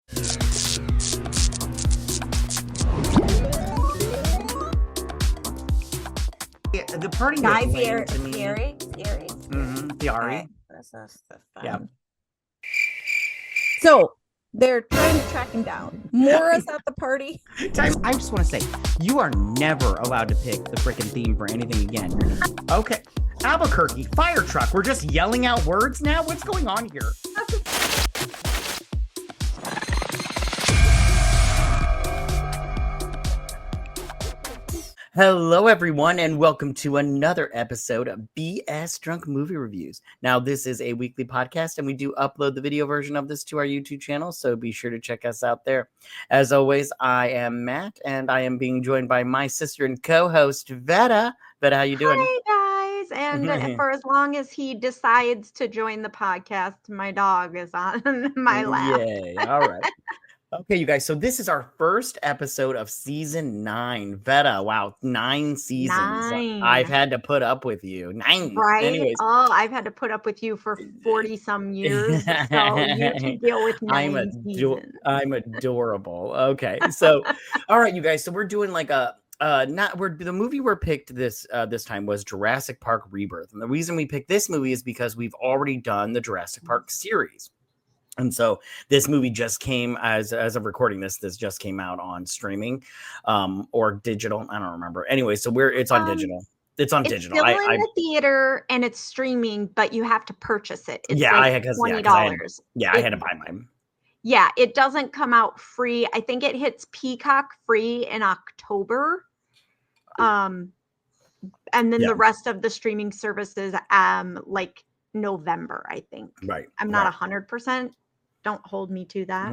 The party Guys, was lame to me. Scary. Theory. This is the fun. Yeah. So they're trying to track him down. Mora's at the party. I just want to say, you are never allowed to pick the freaking theme for anything again. Okay. Albuquerque, fire truck. We're just yelling out words now? What's going on here? Hello, everyone, and welcome to another episode of BS Drunk Movie Reviews. Now, this is a weekly podcast, and we do upload the video version of this to our YouTube channel, so be sure to check us out there. As always, I am Matt, and I am being joined by my sister and co-host, Vetta. Vetta, how you doing? Hi, guys. And for as long as he decides to join the podcast, my dog is on my lap. Yay. All right. Okay, you guys, so this is our first episode of season 9. Vetta, wow, 9 seasons. 9. I've had to put up with you. 9. Right? Anyways. Oh, I've had to put up with you for 40-some years, so you can deal with 9 seasons. I'm adorable. Okay, so, all right, you guys, so we're doing like a, the movie we're picked this time was Jurassic Park Rebirth. And the reason we picked this movie is because we've already done the Jurassic Park series. And so this movie just came as of recording this just came out on streaming or digital. I don't remember. Anyway, so it's on digital. It's on digital. It's still in the theater and it's streaming, but you have to purchase it. It's like $20. I had to buy mine. Yeah, it doesn't come out free. I think it hits Peacock free in October. And then the rest of the streaming services like November, I think. Right. I'm not 100%. Don't hold me to that.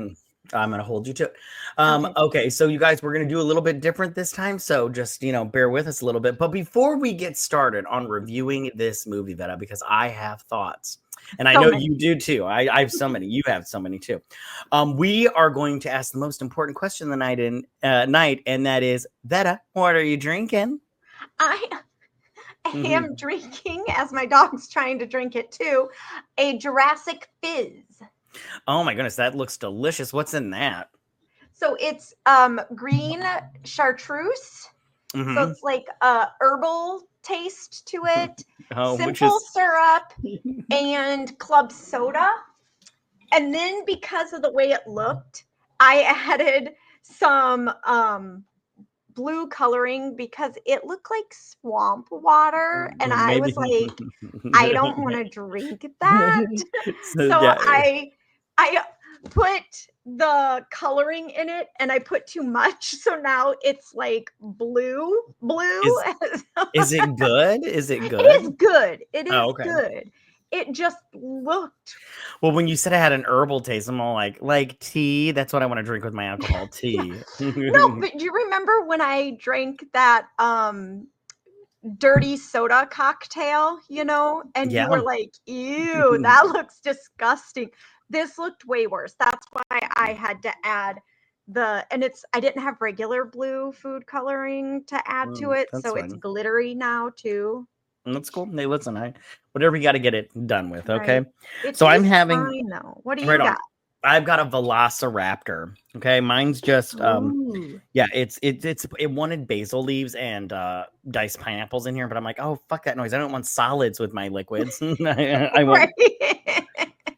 I'm going to hold you to it. Okay, so you guys, we're going to do a little bit different this time. So just, bear with us a little bit. But before we get started on reviewing this movie, Vetta, because I have thoughts. And I know you do too. I have so many. You have so many too. We are going to ask the most important question of the night, and that is, Vetta, what are you drinking? I am drinking, as my dog's trying to drink it too, a Jurassic Fizz. Oh my goodness, that looks delicious. What's in that? So it's green chartreuse. Mm-hmm. So it's like herbal taste to it. Simple syrup and club soda. And then because of the way it looked, I added some blue coloring because it looked like swamp water. And I was like, I don't want to drink that. I put the coloring in it and I put too much. So now it's like blue. Is it good? Is it good? It is good. It is good. It just looked. Well, when you said I had an herbal taste, I'm all like tea. That's what I want to drink with my alcohol, tea. No, but do you remember when I drank that dirty soda cocktail, and you were like, ew, that looks disgusting. This looked way worse. That's why I had to add I didn't have regular blue food coloring to add to it. So it's glittery now too. That's cool. Hey, listen, whatever you got to get it done with. Okay. Right. So I'm having, fine, though. What do you got? I've got a Velociraptor. Okay. Mine's just, it wanted basil leaves and diced pineapples in here, but I'm like, oh, fuck that noise. I don't want solids with my liquids. I want.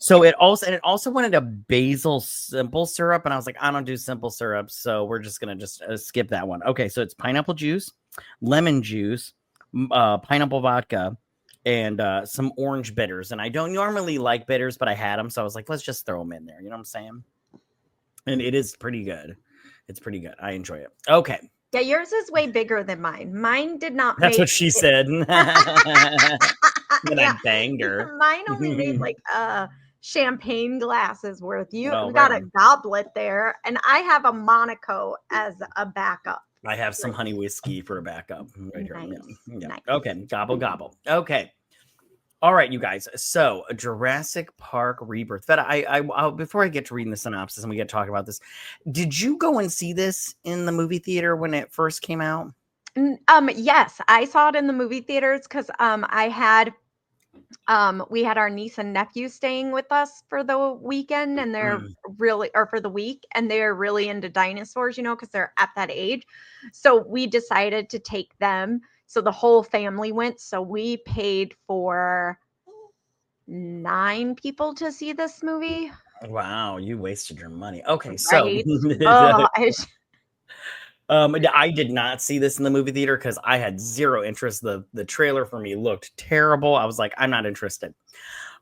So it also wanted a basil simple syrup, and I was like, I don't do simple syrup, so we're just gonna skip that one. Okay, so it's pineapple juice, lemon juice, pineapple vodka, and some orange bitters. And I don't normally like bitters, but I had them, so I was like, let's just throw them in there. You know what I'm saying? And it is pretty good. It's pretty good. I enjoy it. Okay. Yeah, yours is way bigger than mine. Mine did not. That's what she said. Then I banged her. Mine only made like champagne glasses worth. You got a goblet there, and I have a Monaco as a backup. I have some honey whiskey for a backup right here. Nice. Yeah. Nice. Okay, gobble. Okay. All right, you guys. So Jurassic Park Rebirth. I before I get to reading the synopsis and we get to talk about this, did you go and see this in the movie theater when it first came out? Yes, I saw it in the movie theaters because I had We had our niece and nephew staying with us for the weekend, and they're really, or for the week, and they're really into dinosaurs, because they're at that age. So we decided to take them. So the whole family went. So we paid for 9 people to see this movie. Wow, you wasted your money. Okay, so Right? Oh, I did not see this in the movie theater because I had zero interest. The trailer for me looked terrible. I was like, I'm not interested.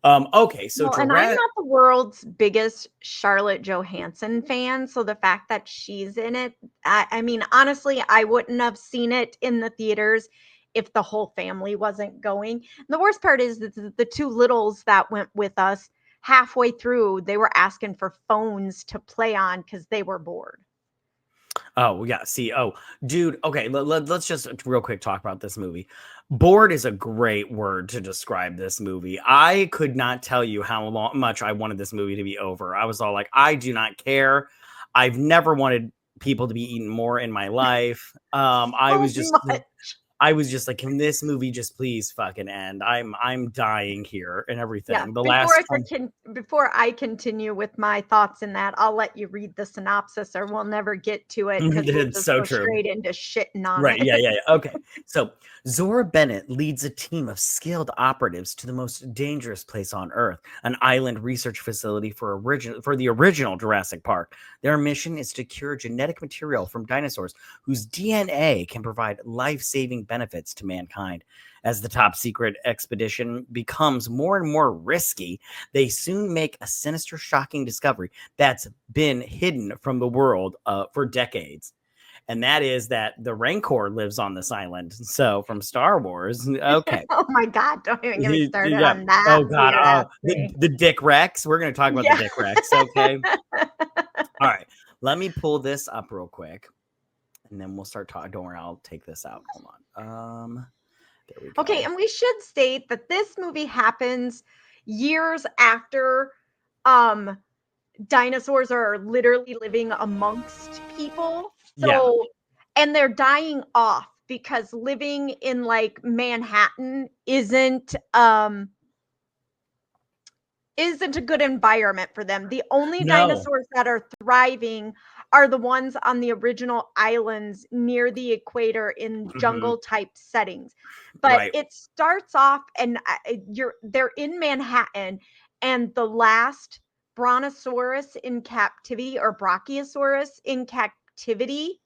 Okay, so well, and I'm not the world's biggest Scarlett Johansson fan, so the fact that she's in it, I mean, honestly, I wouldn't have seen it in the theaters if the whole family wasn't going. And the worst part is that the 2 littles that went with us, halfway through, they were asking for phones to play on because they were bored. Oh, yeah. See, dude. Okay, let's just real quick talk about this movie. Bored is a great word to describe this movie. I could not tell you how much I wanted this movie to be over. I was all like, I do not care. I've never wanted people to be eaten more in my life. I was just like, can this movie just please fucking end? I'm dying here and everything. Yeah, before I continue with my thoughts in that, I'll let you read the synopsis, or we'll never get to it because we'll just go straight into shitting on it. Yeah. Okay. So Zora Bennett leads a team of skilled operatives to the most dangerous place on Earth, an island research facility for the original Jurassic Park. Their mission is to cure genetic material from dinosaurs whose DNA can provide life-saving benefits to mankind. As the top secret expedition becomes more and more risky, they soon make a sinister, shocking discovery that's been hidden from the world for decades. And that is that the Rancor lives on this island. So from Star Wars, okay. Oh my God! Don't even get me started on that. Oh God, the Dick Rex. We're gonna talk about the Dick Rex. Okay. All right. Let me pull this up real quick, and then we'll start talking. Don't worry, I'll take this out. Hold on. There we go. Okay, and we should state that this movie happens years after dinosaurs are literally living amongst people. So, and they're dying off because living in like Manhattan isn't a good environment for them. The only dinosaurs that are thriving are the ones on the original islands near the equator in jungle type settings. But it starts off, and they're in Manhattan, and the last brontosaurus in captivity, or brachiosaurus in captivity,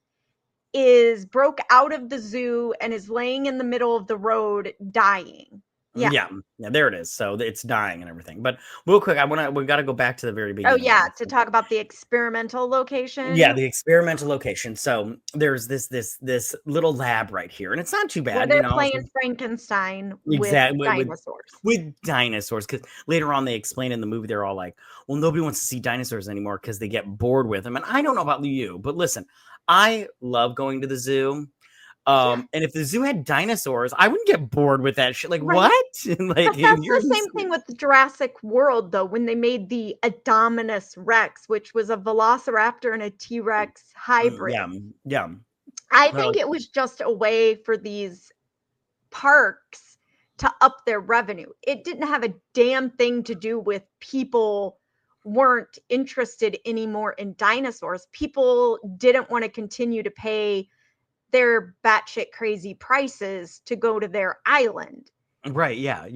is broke out of the zoo and is laying in the middle of the road dying. Yeah, there it is. So it's dying and everything. But real quick, we got to go back to the very beginning. Oh yeah, to talk about the experimental location. Yeah, the experimental location. So there's this little lab right here, and it's not too bad. Where they're playing Frankenstein with dinosaurs. With dinosaurs, because later on they explain in the movie, they're all like, "Well, nobody wants to see dinosaurs anymore because they get bored with them." And I don't know about you, but listen, I love going to the zoo. And if the zoo had dinosaurs, I wouldn't get bored with that shit. Like, what? Like, but that's the same thing with Jurassic World, though, when they made the Indominus Rex, which was a velociraptor and a T-Rex hybrid. Yeah. I think it was just a way for these parks to up their revenue. It didn't have a damn thing to do with people weren't interested anymore in dinosaurs. People didn't want to continue to pay their batshit crazy prices to go to their island. Right. Yeah.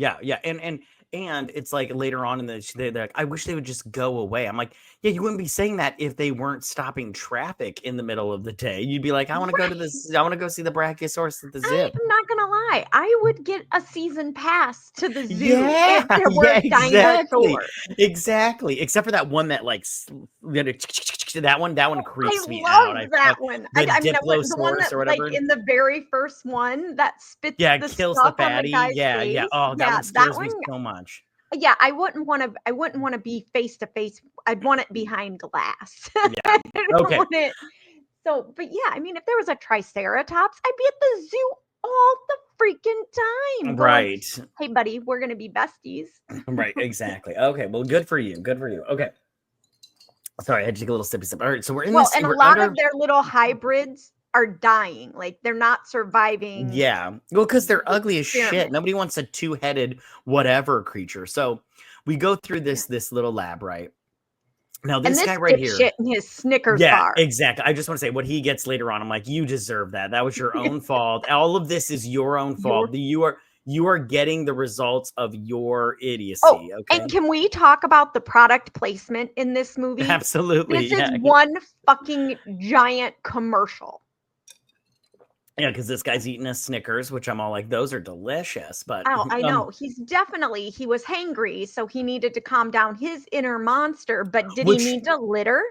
And it's like later on in they're like, I wish they would just go away. I'm like, yeah, you wouldn't be saying that if they weren't stopping traffic in the middle of the day. You'd be like, I want to go to this. I want to go see the Brachiosaurus at the zoo. I'm not gonna lie. I would get a season pass to the zoo if there were dinosaurs. Exactly. Except for that one that like that one creeps me out. I love that one. The the one that, or whatever. Like in the very first one that spits the kills stuff the fatty. On the guy's face. Oh, that one scares me so much. Yeah, I wouldn't want to be face to face. I'd want it behind glass. Yeah. Okay. So, but yeah, I mean, if there was a Triceratops, I'd be at the zoo all the freaking time. Right. Hey, buddy, we're gonna be besties. Right. Exactly. Okay. Well, good for you. Good for you. Okay. Sorry, I had to take a little sippy sip. All right, so we're in this. And a lot of their little hybrids are dying. Like they're not surviving. Yeah. Well, because they're the ugly as shit. experiment. Nobody wants a two-headed whatever creature. So we go through this little lab, right? Now And this guy right here. dipshit in his Snickers Yeah, bar. exactly. I just want to say what he gets later on. I'm like, you deserve that. That was your own fault. All of this is your own fault. You are getting the results of your idiocy. Oh, okay. and can we talk about the product placement in this movie? Absolutely. This is one fucking giant commercial. Yeah, because this guy's eating a Snickers, which I'm all like, those are delicious. But Oh, I know. He was hangry, so he needed to calm down his inner monster. But did he need to litter?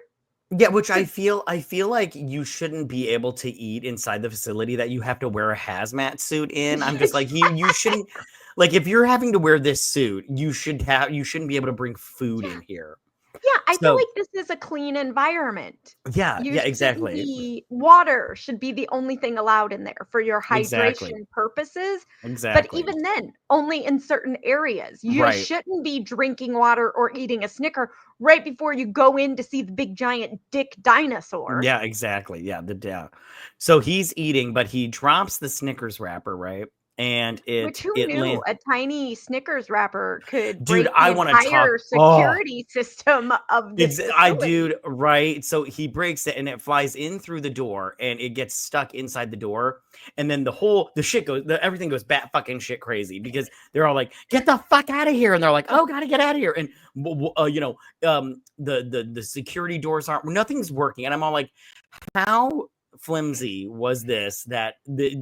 Yeah, which I feel like you shouldn't be able to eat inside the facility that you have to wear a hazmat suit in. I'm just like, you shouldn't, like, if you're having to wear this suit, you shouldn't be able to bring food in here. Yeah, I feel like this is a clean environment. Yeah, exactly. Water should be the only thing allowed in there for your hydration purposes. Exactly. But even then, only in certain areas. You shouldn't be drinking water or eating a Snicker right before you go in to see the big giant dick dinosaur. Yeah, exactly. Yeah, so he's eating, but he drops the Snickers wrapper, right? And Which who knew a tiny Snickers wrapper could break the I want to entire security system of this facility. Right? So he breaks it and it flies in through the door and it gets stuck inside the door. And then everything goes bat fucking shit crazy because they're all like, get the fuck out of here. And they're like, oh, gotta get out of here. And, the security doors nothing's working. And I'm all like, how flimsy was this that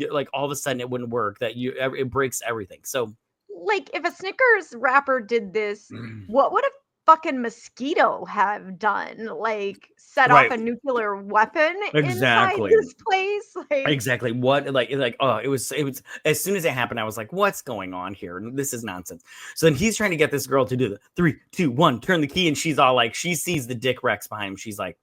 like all of a sudden it wouldn't work, that it breaks everything. So like if a Snickers wrapper did this, what would a fucking mosquito have done? Like set off a nuclear weapon inside this place? Like, exactly. What it was as soon as it happened, I was like, what's going on here? This is nonsense. So then he's trying to get this girl to do the 3, 2, 1, turn the key, and she's all like, she sees the Dick Rex behind him. She's like,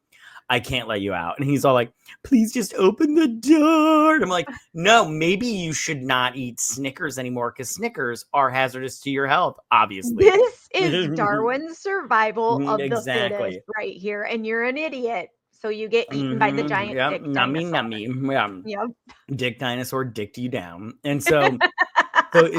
I can't let you out. And he's all like, please just open the door. And I'm like, no, maybe you should not eat Snickers anymore because Snickers are hazardous to your health, obviously. This is Darwin's survival of the fittest right here. And you're an idiot. So you get eaten by the giant dick dinosaur. Nummy. Yep. Dick dinosaur dicked you down. And so...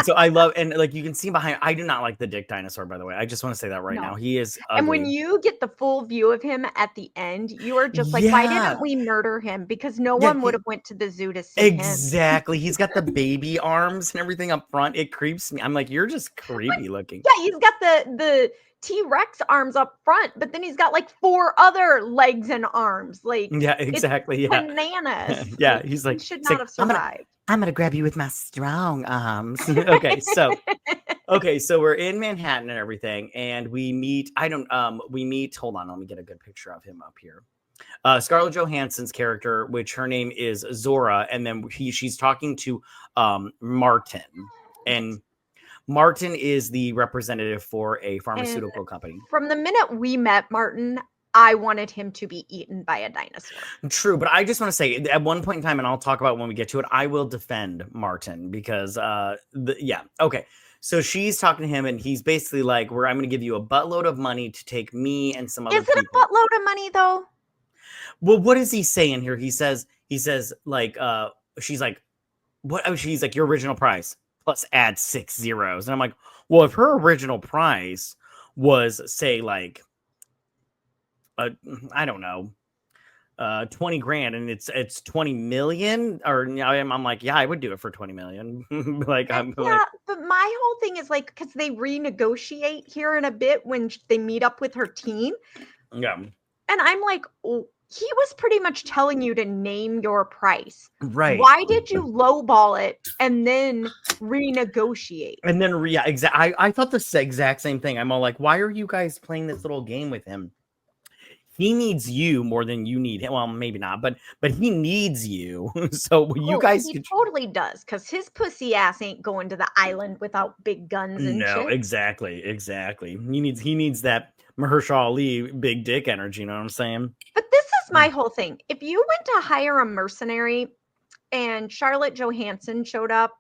So I love, and like you can see behind, I do not like the dick dinosaur, by the way. I just want to say that right now. He is ugly. And when you get the full view of him at the end, you are just like, why didn't we murder him? Because no one would have went to the zoo to see him. Exactly. He's got the baby arms and everything up front. It creeps me. I'm like, you're just creepy looking. Yeah, he's got the T-Rex arms up front, but then he's got like 4 other legs and arms. Like, yeah, exactly. It's bananas. Yeah, he's like, he should not have survived. I'm gonna grab you with my strong arms. Okay, so we're in Manhattan and everything, and we meet. Hold on, let me get a good picture of him up here. Scarlett Johansson's character, which her name is Zora, and then she's talking to Martin, and Martin is the representative for a pharmaceutical company. From the minute we met Martin, I wanted him to be eaten by a dinosaur. True, but I just want to say, at one point in time, and I'll talk about when we get to it, I will defend Martin because, okay. So she's talking to him, and he's basically like, I'm going to give you a buttload of money to take me and some other people. Is it a buttload of money, though? Well, what is he saying here? He says, like, she's like, what? Oh, she's like, your original price plus add 6 zeros. And I'm like, well, if her original price was, say, like, I don't know, 20 grand, and it's 20 million, or I'm like, yeah, I would do it for 20 million. But my whole thing is like, because they renegotiate here in a bit when they meet up with her team. Yeah. And I'm like, he was pretty much telling you to name your price. Right. Why did you lowball it and then renegotiate? And then, I thought the exact same thing. I'm all like, why are you guys playing this little game with him? He needs you more than you need him. Well, maybe not, but he needs you. So you guys, he totally does, because his pussy ass ain't going to the island without big guns and shit. No, exactly. He needs that Mahershala Ali big dick energy. You know what I'm saying? But this is my whole thing. If you went to hire a mercenary and Scarlett Johansson showed up.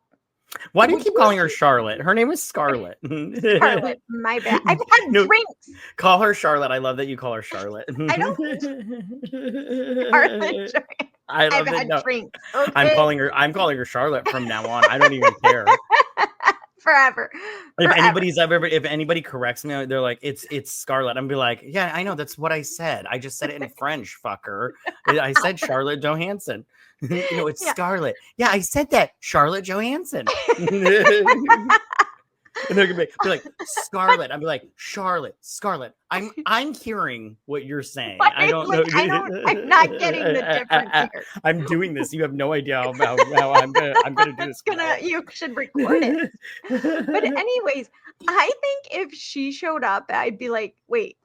Why do you keep calling her Charlotte? Her name is Scarlett. Scarlett, my bad. I've had drinks. Call her Charlotte. I love that you call her Charlotte. I don't. Scarlett I I've love it. had No, drinks. I'm Okay. calling her Charlotte from now on. I don't even care. Forever. If anybody corrects me, they're like, it's Scarlett. I'm be like, yeah, I know, that's what I said. I just said it in French, fucker. I said Charlotte Johansson. It's Yeah. Scarlett. Yeah, I said that, Charlotte Johansson. And they're gonna be like, Scarlett. I'll be like, Charlotte, Scarlett. I'm hearing what you're saying. Right? I don't know. Like, I'm not getting the difference here. I'm doing this. You have no idea how I'm gonna do this. You should record it. But anyways, I think if she showed up, I'd be like, wait,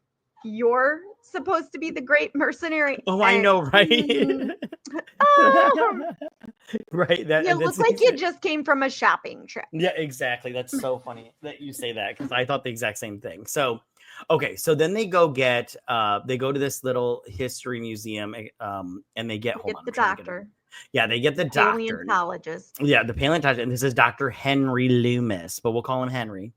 you're supposed to be the great mercenary. Oh, I know, right? Right. You look like you just came from a shopping trip. Yeah, exactly. That's so funny that you say that, because I thought the exact same thing. So, okay, so then they go to this little history museum, and they get the doctor. They get the doctor. Paleontologist. Yeah, the paleontologist, and this is Dr. Henry Loomis, but we'll call him Henry.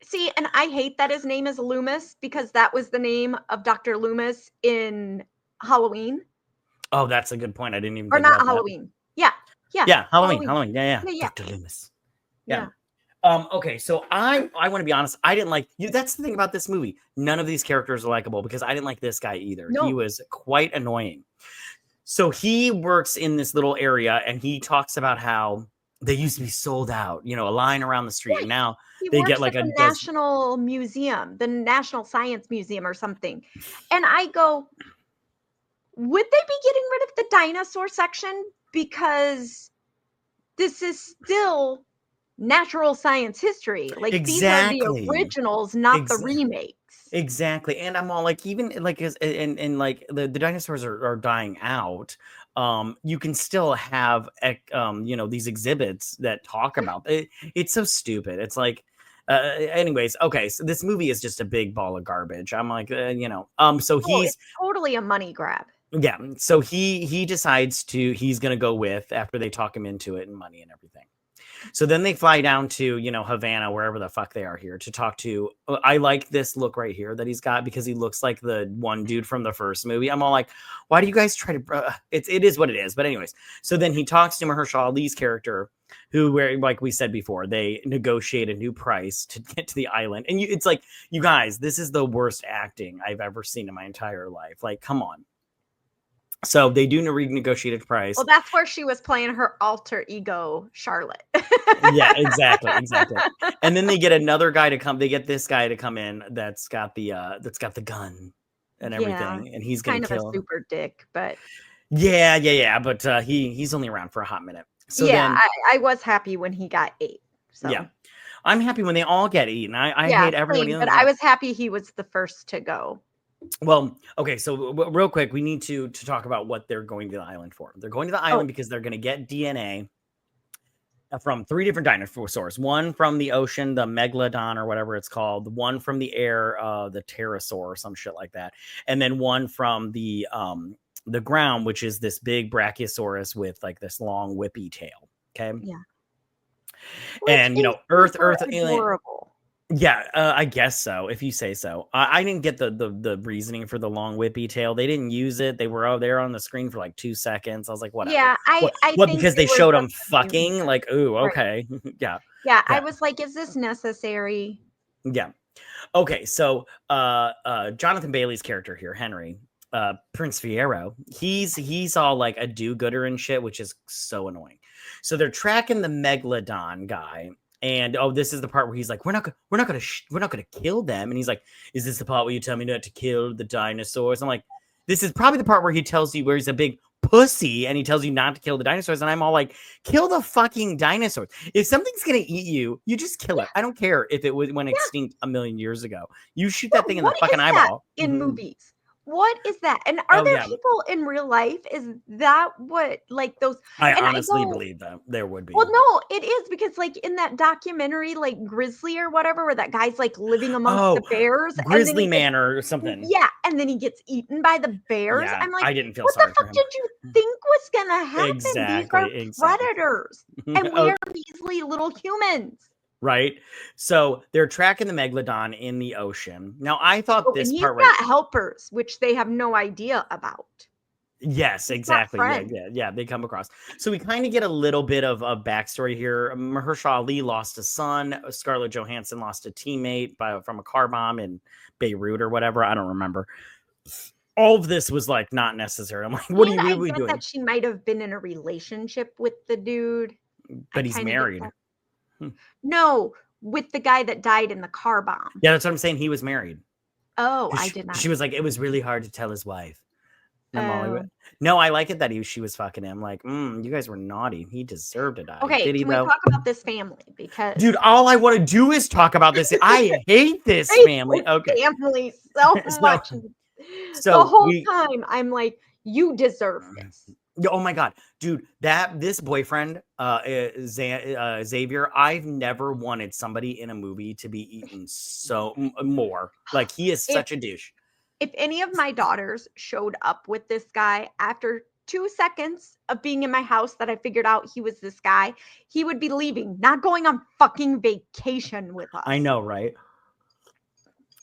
See, and I hate that his name is Loomis, because that was the name of Dr. Loomis in Halloween. Oh, that's a good point. I didn't even. Or not Halloween. Yeah. Halloween. Yeah. Dr. Loomis. Yeah. Okay, so I want to be honest. I didn't like you. That's the thing about this movie. None of these characters are likable, because I didn't like this guy either. No. He was quite annoying. So he works in this little area, and he talks about how they used to be sold out, a line around the street. And now they get like a national museum, the National Science Museum or something. And I go, would they be getting rid of the dinosaur section? Because this is still natural science history. Like, exactly. These are the originals, not the remakes. Exactly. And I'm all like, even like, and like the dinosaurs are dying out. You can still have, these exhibits that talk about it. It's so stupid. It's like, anyways, okay, so this movie is just a big ball of garbage. I'm like, so it's totally a money grab. Yeah, so he decides he's gonna go with, after they talk him into it and money and everything. So then they fly down to, Havana, wherever the fuck they are here, to talk to. I like this look right here that he's got, because he looks like the one dude from the first movie. I'm all like, why do you guys try to? It is what it is. But anyways, so then he talks to Mahershala Ali's character, who, like we said before, they negotiate a new price to get to the island. And it's like, you guys, this is the worst acting I've ever seen in my entire life. Like, come on. So they do a renegotiated price. Well, that's where she was playing her alter ego, Charlotte. Yeah, exactly. And then they get another guy to come. They get this guy to come in that's got the gun and everything, and he's gonna kill. Kind of a super dick, but yeah. But he's only around for a hot minute. So I was happy when he got 8. So yeah, I'm happy when they all get eaten. I hate everybody else. But I was happy he was the first to go. Well, okay, so real quick, we need to talk about what they're going to the island for. They're going to the island because they're going to get DNA from 3 different dinosaurs. One from the ocean, the megalodon or whatever it's called. One from the air, the pterosaur or some shit like that. And then one from the ground, which is this big brachiosaurus with like this long whippy tail. Okay. Yeah. And Earth, adorable. Yeah, I guess so, if you say so. I didn't get the reasoning for the long whippy tail. They didn't use it. They were out there on the screen for like 2 seconds. I was like, whatever. Yeah, I what think because they showed them fucking? Like, ooh, okay. Right. Yeah. Yeah, I was like, is this necessary? Yeah. Okay, so Jonathan Bailey's character here, Henry, Prince Fiero, he's all like a do-gooder and shit, which is so annoying. So they're tracking the megalodon guy. And this is the part where he's like, we're not gonna kill them. And he's like, is this the part where you tell me not to kill the dinosaurs? I'm like, this is probably the part where he tells you, where he's a big pussy and he tells you not to kill the dinosaurs. And I'm all like, kill the fucking dinosaurs. If something's gonna eat you, you just kill it. I don't care if it went extinct a million years ago. You shoot that thing in the fucking eyeball. In movies. What is that? And are there people in real life? Is that what, like, those? I honestly believe that there would be. Well, no, it is, because like in that documentary, like Grizzly or whatever, where that guy's like living amongst the bears. Grizzly Man or something. Yeah. And then he gets eaten by the bears. Yeah, I'm like, I didn't feel what sorry the fuck did you think was going to happen? Exactly. These are predators. And we are measly little humans. Right, so they're tracking the megalodon in the ocean. Now, I thought this and part he's got helpers, which they have no idea about. Yes, exactly. Yeah. They come across. So we kind of get a little bit of a backstory here. Mahershala Ali lost a son. Scarlett Johansson lost a teammate from a car bomb in Beirut or whatever. I don't remember. All of this was like not necessary. I'm like, what are you really doing? That she might have been in a relationship with the dude, but he's married. No, with the guy that died in the car bomb. Yeah, that's what I'm saying. He was married. Oh, I did not. She was like, it was really hard to tell his wife. No, I like it that she was fucking him. Like, you guys were naughty. He deserved to die. Okay, can we talk about this family? Because dude, all I want to do is talk about this. I hate this family. Okay, family so much. So the whole time, I'm like, you deserve this. Oh my god, dude, this boyfriend, Xavier, I've never wanted somebody in a movie to be eaten so more. Like, he is such a douche. If any of my daughters showed up with this guy after 2 seconds of being in my house that I figured out he was this guy, he would be leaving, not going on fucking vacation with us. I know, right?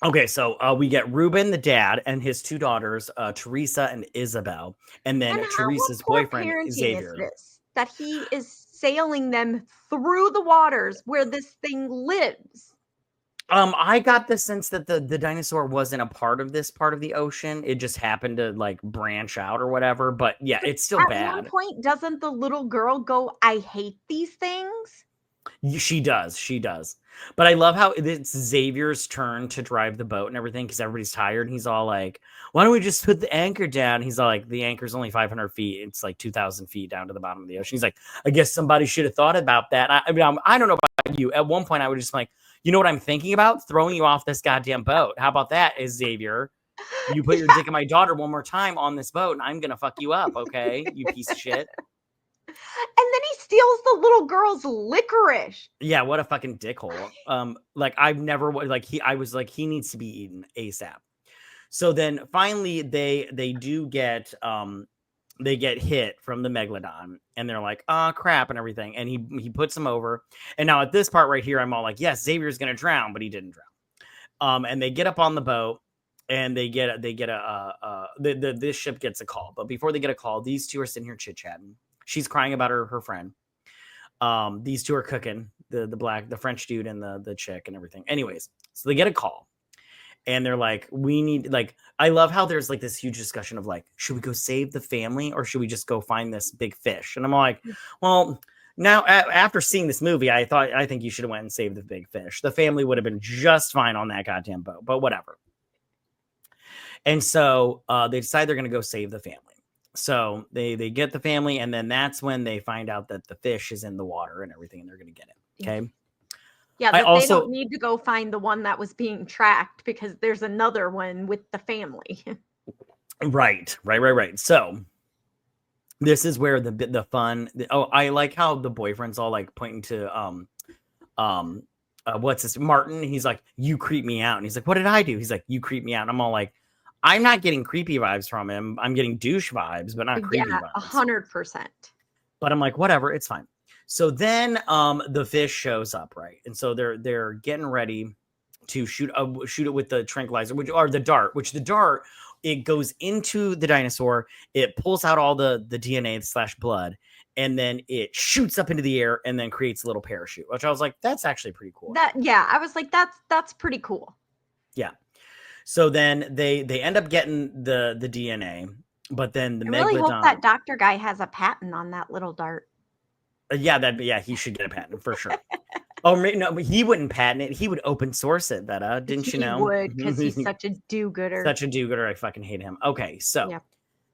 Okay, so we get Ruben, the dad, and his 2 daughters, Teresa and Isabel, and then Teresa's boyfriend, Xavier. That he is sailing them through the waters where this thing lives. I got the sense that the dinosaur wasn't a part of this part of the ocean. It just happened to like branch out or whatever. But yeah, it's still bad. At one point, doesn't the little girl go, "I hate these things"? She does. But I love how it's Xavier's turn to drive the boat and everything because everybody's tired. And he's all like, why don't we just put the anchor down? He's all like, the anchor's only 500 feet. It's like 2,000 feet down to the bottom of the ocean. He's like, I guess somebody should have thought about that. I mean, I don't know about you. At one point, I was just like, you know what I'm thinking about? Throwing you off this goddamn boat. How about that, Xavier? You put your dick in my daughter one more time on this boat, and I'm going to fuck you up, okay? You piece of shit. And then he steals the little girl's licorice. Yeah, what a fucking dickhole. Like, I've never, like, I was like, he needs to be eaten ASAP. So then finally they do get, they get hit from the megalodon and they're like, oh crap and everything. And he puts them over. And now at this part right here, I'm all like, yes, Xavier's going to drown, but he didn't drown. And they get up on the boat and this ship gets a call. But before they get a call, these 2 are sitting here chit-chatting. She's crying about her friend. These 2 are cooking, the French dude and the chick and everything. Anyways, so they get a call. And they're like, we need, like, I love how there's like this huge discussion of like, should we go save the family or should we just go find this big fish? And I'm like, well, now after seeing this movie, I think you should have went and saved the big fish. The family would have been just fine on that goddamn boat, but whatever. And so they decide they're going to go save the family. So they get the family, and then that's when they find out that the fish is in the water and everything, and they're going to get it. Okay. Yeah, but they don't need to go find the one that was being tracked because there's another one with the family. Right. So this is where the fun. I like how the boyfriend's all like pointing to what's this, Martin? He's like, you creep me out, and he's like, what did I do? He's like, you creep me out. And I'm all like, I'm not getting creepy vibes from him. I'm getting douche vibes, but not creepy vibes. 100%. But I'm like, whatever, it's fine. So then the fish shows up, right? And so they're getting ready to shoot it with the tranquilizer, the dart, it goes into the dinosaur, it pulls out all the DNA / blood, and then it shoots up into the air and then creates a little parachute, which I was like, that's actually pretty cool. I was like, that's pretty cool. Yeah. So then they end up getting the DNA, but then the I really hope that doctor guy has a patent on that little dart. Yeah, he should get a patent for sure. Oh no, but he wouldn't patent it. He would open source it. Vetta, didn't you know? He would, because he's such a do-gooder. Such a do-gooder. I fucking hate him. Okay, so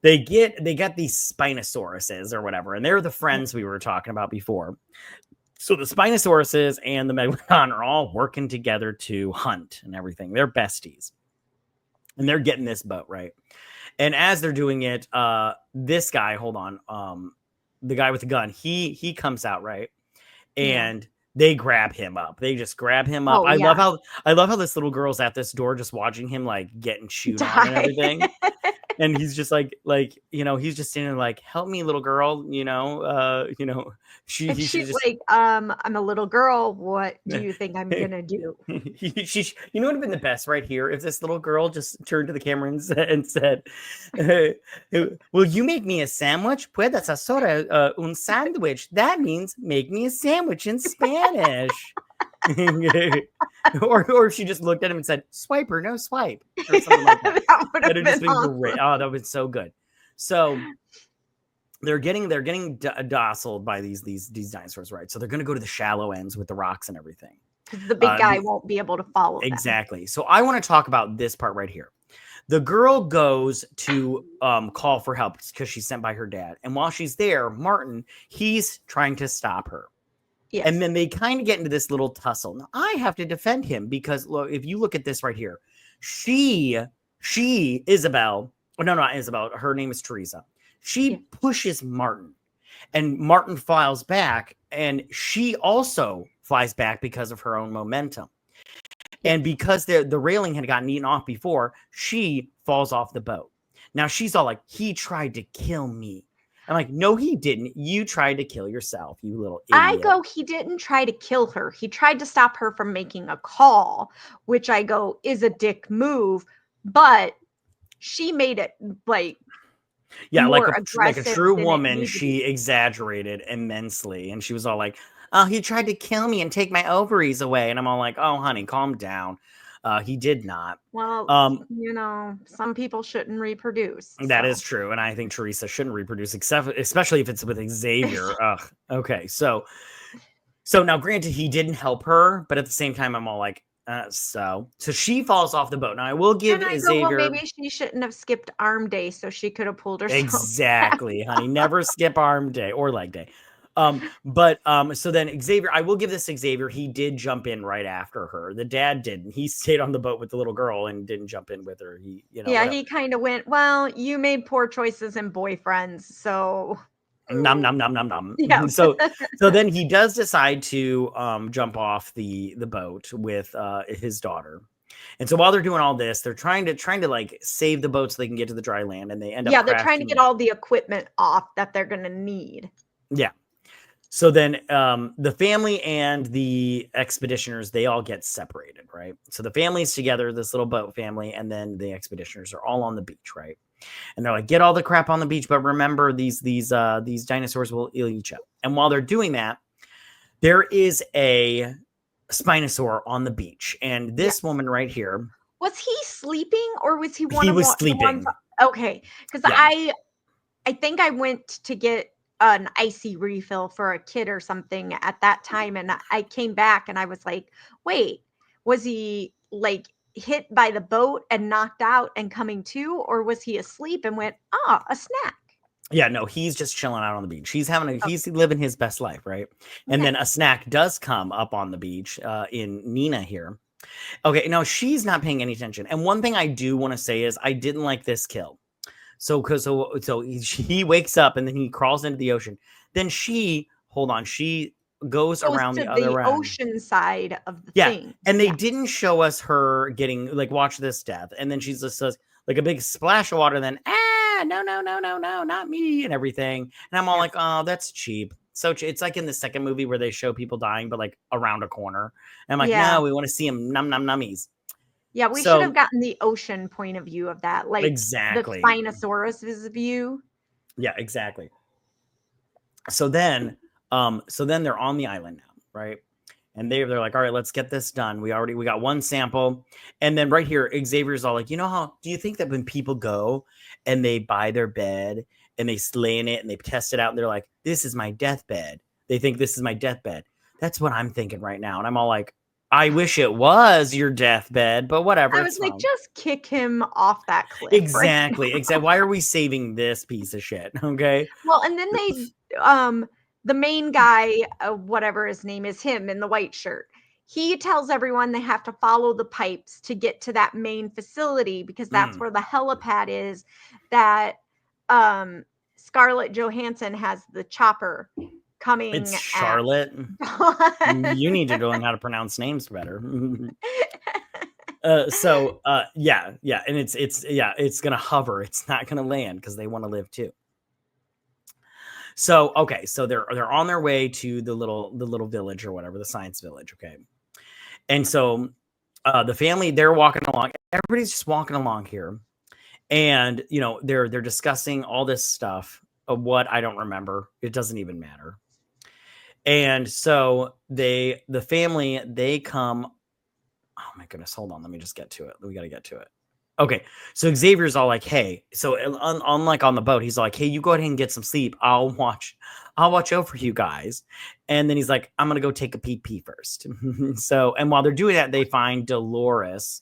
they get these Spinosauruses or whatever, and they're the friends we were talking about before. So the Spinosauruses and the Megalodon are all working together to hunt and everything. They're besties, and they're getting this boat right. And as they're doing it, this guy, the guy with the gun, he comes out, right? And they grab him up. They just grab him up. I love how this little girl's at this door just watching him like getting chewed on and everything. and he's just like, he's just standing there like, help me, little girl, And she's she's just like, I'm a little girl. What do you think I'm gonna do? what would have been the best right here if this little girl just turned to the camera and said, will you make me a sandwich? Puedes hacer un sandwich. That means make me a sandwich in Spanish. or she just looked at him and said, "Swiper, no swipe," or something like that. That would have That'd been just been awesome. great. Oh, that would be so good. So they're getting docile by these dinosaurs, right? So they're going to go to the shallow ends with the rocks and everything. Because the big guy won't be able to follow them. Exactly. So I want to talk about this part right here. The girl goes to call for help because she's sent by her dad, and while she's there, Martin, he's trying to stop her. Yes. And then they kind of get into this little tussle. Now I have to defend him because look, if you look at this right here, Isabel, no, not Isabel, her name is Teresa. She pushes Martin, and Martin flies back, and she also flies back because of her own momentum. And because the railing had gotten eaten off before, she falls off the boat. Now she's all like, he tried to kill me. I'm like, no, he didn't. You tried to kill yourself, you little idiot. I go, he didn't try to kill her. He tried to stop her from making a call, which I go is a dick move, but she made it like like a true woman. She exaggerated immensely, and she was all like, "Oh, he tried to kill me and take my ovaries away," and I'm all like, "Oh, honey, calm down." He did not. Well, some people shouldn't reproduce. That is true, and I think Teresa shouldn't reproduce, especially if it's with Xavier. Ugh. Okay, so now, granted, he didn't help her, but at the same time, I'm all like, so she falls off the boat. Now, I will give Xavier. Well, maybe she shouldn't have skipped arm day, so she could have pulled herself. Exactly, honey. Never skip arm day or leg day. So then Xavier, I will give this Xavier, he did jump in right after her. The dad didn't. He stayed on the boat with the little girl and didn't jump in with her. He he kind of went, well, you made poor choices in boyfriends, so nom nom nom nom nom. Yeah. So then he does decide to jump off the boat with his daughter. And so while they're doing all this, they're trying to like save the boat so they can get to the dry land, and they end up they're trying to get all the equipment off that they're gonna need. Yeah. So then the family and the expeditioners, they all get separated, right? So the family's together, this little boat family, and then the expeditioners are all on the beach, right? And they're like, get all the crap on the beach, but remember these dinosaurs will eat each other. And while they're doing that, there is a Spinosaur on the beach. And this woman right here. Was he sleeping or was he one He of was sleeping. Okay. Because I think I went to get an icy refill for a kid or something at that time, and I came back and I was like, wait, was he like hit by the boat and knocked out and coming to, or was he asleep and went, a snack? Yeah, no, he's just chilling out on the beach. He's living his best life, right? And then a snack does come up on the beach in Nina here. Okay, now she's not paying any attention. And one thing I do want to say is I didn't like this kill. So he wakes up and then he crawls into the ocean. Then she goes around to the other end. ocean side of the thing. And they didn't show us her getting like, watch this death. And then she just says like a big splash of water. Then no, not me and everything. And I'm all like, oh, that's cheap. So it's like in the second movie where they show people dying, but like around a corner. And I'm like, no, we want to see them nummies. Yeah, we should have gotten the ocean point of view of that, like exactly the Spinosaurus view. Yeah, exactly. So then they're on the island now, right? And they're like, all right, let's get this done. We got one sample, and then right here, Xavier's all like, do you think that when people go and they buy their bed and they lay in it and they test it out, and they're like, this is my deathbed. They think this is my deathbed. That's what I'm thinking right now, and I'm all like, I wish it was your deathbed, but whatever. I was like, just kick him off that cliff. Exactly. Exactly. Why are we saving this piece of shit? Okay. Well, and then they, the main guy, whatever his name is, him in the white shirt, he tells everyone they have to follow the pipes to get to that main facility because that's where the helipad is that Scarlett Johansson has the chopper coming. It's Charlotte. You need to learn how to pronounce names better. Yeah, and it's gonna hover. It's not gonna land because they want to live too. So okay, so they're on their way to the little village or whatever, the science village. Okay, and so the family, they're walking along. Everybody's just walking along here, and they're discussing all this stuff of what I don't remember. It doesn't even matter. And so the family, they come. Oh my goodness, hold on. Let me just get to it. We got to get to it. Okay. So Xavier's all like, hey, so unlike on the boat, he's like, hey, you go ahead and get some sleep. I'll watch over you guys. And then he's like, I'm going to go take a pee first. So, and while they're doing that, they find Dolores,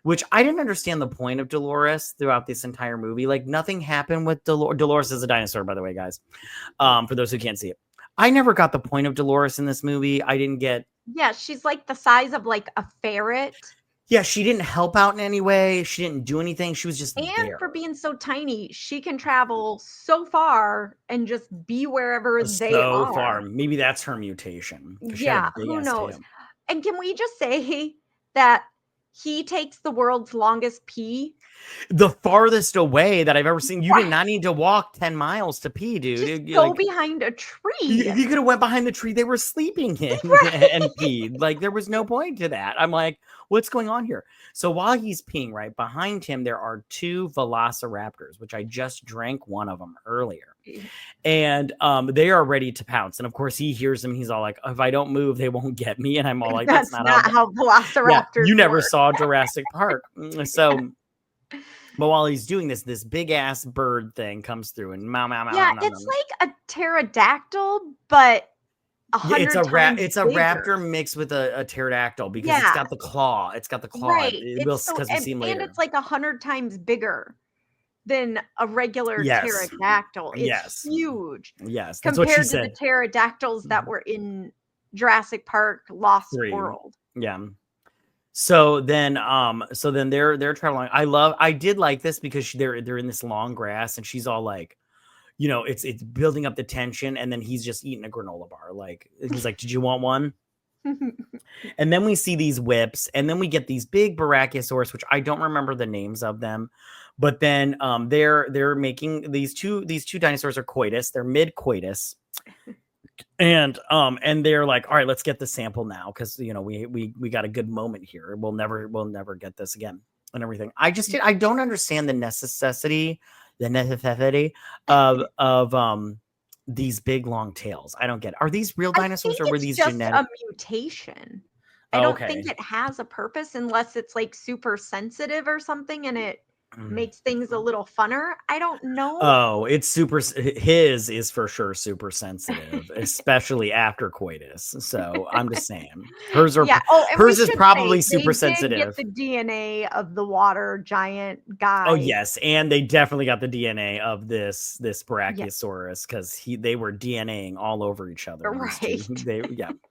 which I didn't understand the point of Dolores throughout this entire movie. Like nothing happened with Dolores. Dolores is a dinosaur, by the way, guys. For those who can't see it. I never got the point of Dolores in this movie. I didn't get. Yeah, she's like the size of like a ferret. Yeah, she didn't help out in any way. She didn't do anything. She was just and there. For being so tiny, she can travel so far and just be wherever they are. So far. Maybe that's her mutation. Yeah, who knows? And can we just say that he takes the world's longest pee? The farthest away that I've ever seen. You did not need to walk 10 miles to pee, dude. Just go behind a tree. You could have went behind the tree they were sleeping in and peed. Like there was no point to that. I'm like, what's going on here? So while he's peeing, right behind him, there are 2 velociraptors, which I just drank one of them earlier. And they are ready to pounce. And of course he hears them. He's all like, if I don't move, they won't get me. And I'm all like, that's not how velociraptors you never saw Jurassic Park. So but while he's doing this big ass bird thing comes through and it's like a pterodactyl, but it's a raptor mixed with a pterodactyl because it's got the claw. It's got the claw. Right. Because we see him later. And it's like 100 times bigger than a regular pterodactyl. It's huge. Yes, that's compared to the pterodactyls that were in Jurassic Park Lost World. Yeah. So then they're traveling. I did like this because they're in this long grass and she's all like, it's building up the tension, and then he's just eating a granola bar. Like he's like, did you want one? And then we see these whips, and then we get these big Brachiosaurus, which I don't remember the names of them, but then they're making these two dinosaurs are coitus. They're mid coitus. And they're like, all right, let's get the sample now because we got a good moment here. We'll never get this again and everything. I don't understand the necessity of these big long tails. I don't get it. Are these real dinosaurs or were these just genetic? A mutation. I don't think it has a purpose unless it's like super sensitive or something and it makes things a little funner. I don't know. Oh, it's super. His is for sure super sensitive, especially after coitus. So I'm just saying, hers is probably super sensitive. Get the DNA of the water giant guy. Oh yes, and they definitely got the DNA of this Brachiosaurus because they were DNAing all over each other. Right. The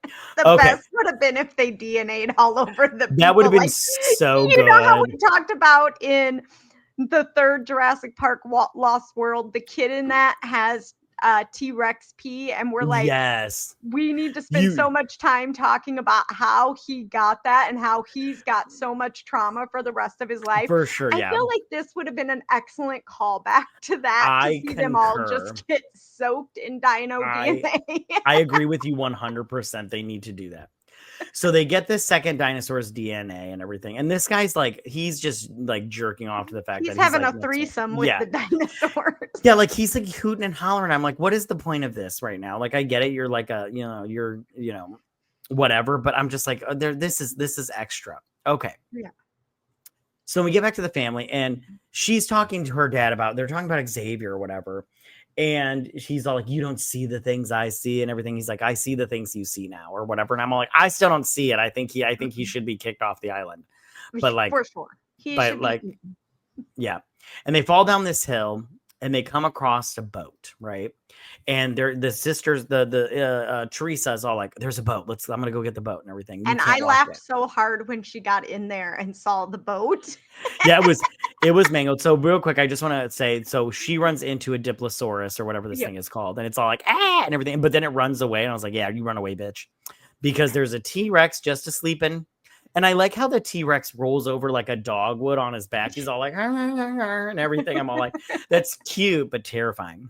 best would have been if they DNA'd all over the people. That would have been so good. You know how we talked about in the 3rd Jurassic Park Lost World, the kid in that has T-Rex pee, and we're like, yes, we need to spend so much time talking about how he got that and how he's got so much trauma for the rest of his life. For sure, I feel like this would have been an excellent callback to that. To see them all just get soaked in dino DNA. I agree with you 100%. They need to do that. So they get this second dinosaur's DNA and everything. And this guy's like, he's just like jerking off to the fact that he's having a threesome with the dinosaurs. Yeah, like he's like hooting and hollering. I'm like, what is the point of this right now? Like, I get it. You're like you're whatever. But I'm just like, this is extra. Okay. Yeah. So we get back to the family and she's talking to her dad they're talking about Xavier or whatever. And she's all like, you don't see the things I see and everything. He's like, I see the things you see now or whatever. And I'm all like, I still don't see it. I think he should be kicked off the island. But like, for sure. Yeah. And they fall down this hill and they come across a boat, right? And the sisters, the Teresa's all like, there's a boat. I'm gonna go get the boat and everything. And I laughed so hard when she got in there and saw the boat. Yeah, it was mangled. So real quick, I just want to say, so she runs into a Diplosaurus or whatever this thing is called, and it's all like and everything, but then it runs away, and I was like, yeah, you run away, bitch, because there's a T-Rex just asleep in And I like how the T-Rex rolls over like a dog would on his back. He's all like, and everything. I'm all like, that's cute, but terrifying.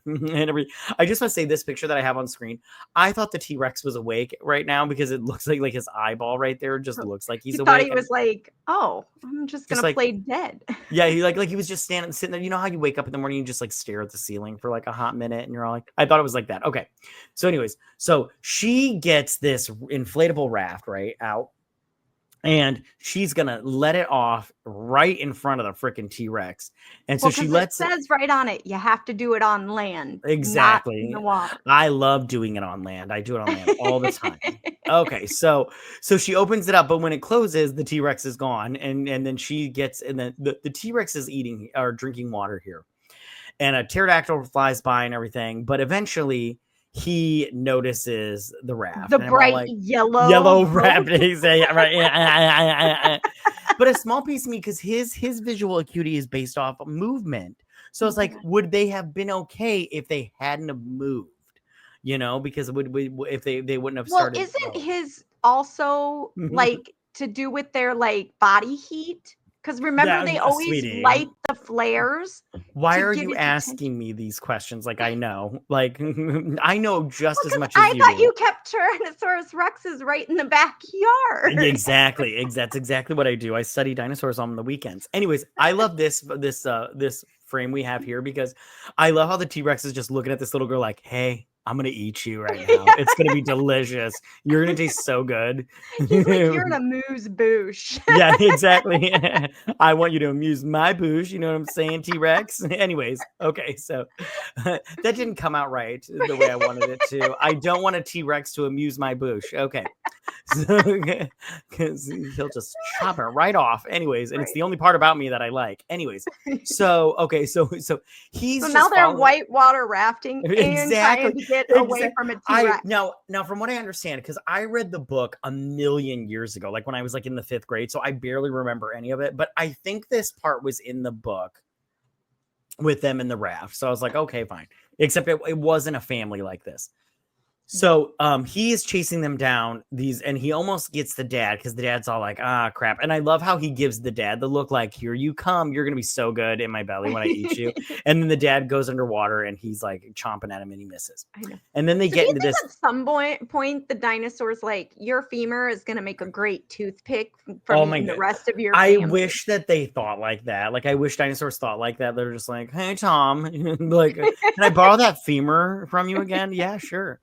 I just want to say this picture that I have on screen. I thought the T-Rex was awake right now because it looks like his eyeball right there just looks like he's awake. Thought he was like, oh, I'm just going to play dead. Yeah, he like he was just sitting there. You know how you wake up in the morning and just like stare at the ceiling for like a hot minute and you're all like, I thought it was like that. Okay. So anyways, so she gets this inflatable raft right out. And she's gonna let it off right in front of the freaking T-Rex, and so she lets it. Says right on it, you have to do it on land. Exactly. Not in the water. I love doing it on land. I do it on land all the time. Okay, so she opens it up, but when it closes, the T-Rex is gone, and then she gets, and then the T-Rex is eating or drinking water here, and a pterodactyl flies by and everything, but eventually he notices the raft, the bright yellow raft. Right. But a small piece of me, because his visual acuity is based off of movement. So it's like, would they have been okay if they hadn't have moved? You know, because if they wouldn't have started. Well, isn't his also like to do with their like body heat? Because remember, they always light the flares. Why are you asking me these questions? Like, I know. Like, I know just as much as you do. I thought you kept Tyrannosaurus Rexes right in the backyard. Exactly. That's exactly what I do. I study dinosaurs on the weekends. Anyways, I love this frame we have here because I love how the T-Rex is just looking at this little girl like, hey, I'm going to eat you right now. It's going to be delicious. You're going to taste so good. He's like, you're an amuse-bouche. Yeah, exactly. I want you to amuse my bouche. You know what I'm saying, T-Rex? Anyways, okay, so that didn't come out right the way I wanted it to. I don't want a T-Rex to amuse my bouche. Okay. Because he'll just chop it right off. Anyways, and it's the only part about me that I like. Anyways, so okay, so he's so now they're whitewater rafting and trying to get away from a T-Rex. Now, from what I understand, because I read the book a million years ago, like when I was like in the 5th grade, so I barely remember any of it. But I think this part was in the book with them in the raft. So I was like, okay, fine. Except it wasn't a family like this. So he is chasing them down and he almost gets the dad because the dad's all like, ah, crap. And I love how he gives the dad the look like, here you come. You're going to be so good in my belly when I eat you. And then the dad goes underwater and he's like chomping at him and he misses. I know. And then they get into this. At some point, the dinosaur's like, your femur is going to make a great toothpick for the rest of your family. I wish that they thought like that. Like, I wish dinosaurs thought like that. They're just like, hey, Tom, like, can I borrow that femur from you again? Yeah, sure.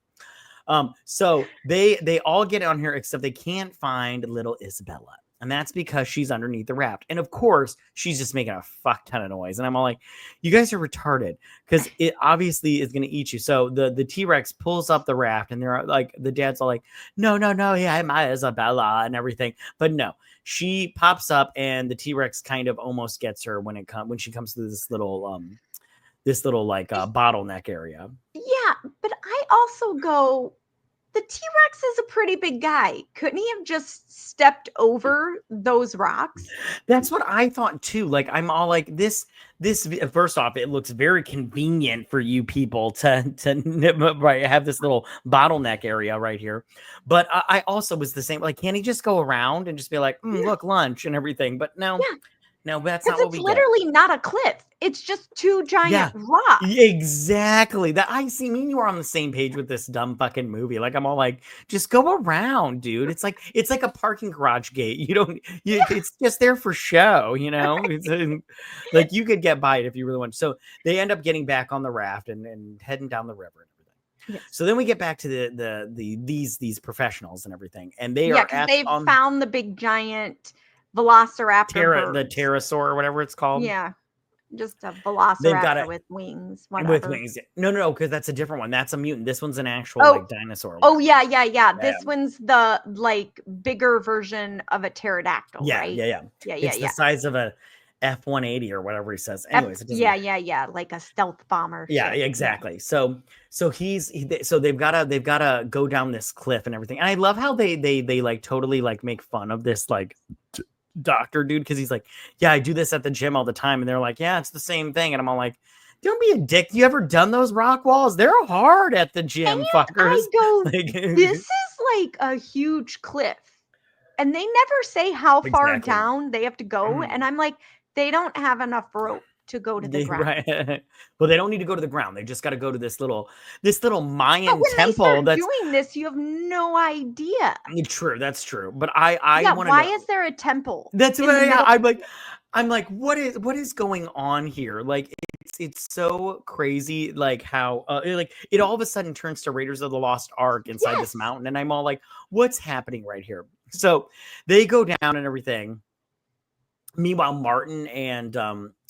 So they all get on here except they can't find little Isabella. And that's because she's underneath the raft. And of course, she's just making a fuck ton of noise. And I'm all like, you guys are retarded because it obviously is going to eat you. So the T-Rex pulls up the raft and they're like, the dad's all like, no, yeah, my Isabella and everything. But no, she pops up and the T-Rex kind of almost gets her when she comes to this little like bottleneck area. Yeah, but I also go, the T-Rex is a pretty big guy. Couldn't he have just stepped over those rocks? That's what I thought too. Like, I'm all like, this first off, it looks very convenient for you people to have this little bottleneck area right here. But I also was the same. Like, can't he just go around and just be like, look, lunch and everything? But no. Yeah. No, that's not what we get. It's literally not a cliff. It's just 2 giant rocks. Exactly. I see me and you are on the same page with this dumb fucking movie. Like, I'm all like, just go around, dude. It's like a parking garage gate. It's just there for show, you know? It's like you could get by it if you really want. So they end up getting back on the raft and heading down the river and everything. Yes. So then we get back to these professionals and everything. And they they've found the big giant Velociraptor, the pterosaur or whatever it's called. Yeah, just a Velociraptor with wings. Whatever. With wings. No, because that's a different one. That's a mutant. This one's an actual like dinosaur. Oh yeah. This one's the like bigger version of a pterodactyl. Yeah, right? Yeah. It's the size of a F-180 or whatever he says. Anyways, yeah, like a stealth bomber. Yeah, exactly. So they've gotta go down this cliff and everything. And I love how they like totally like make fun of this like doctor dude because he's like, yeah, I do this at the gym all the time, and they're like, yeah, it's the same thing, and I'm all like, don't be a dick. You ever done those rock walls? They're hard at the gym, fuckers. I go, this is like a huge cliff, and they never say how far Exactly. down they have to go. And I'm like, they don't have enough rope to go to the Yeah, ground. right. Well, they don't need to go to the ground. They just got to go to this little Mayan But when they temple. start That's doing this, you have no idea. true. That's true. But I Yeah, want to why know. is there a temple That's in what the middle? I'm like, what is going on here? Like, it's so crazy, like how like it all of a sudden turns to Raiders of the Lost Ark inside this Yes. mountain, and I'm all like, what's happening right here? So they go down and everything. Meanwhile, Martin and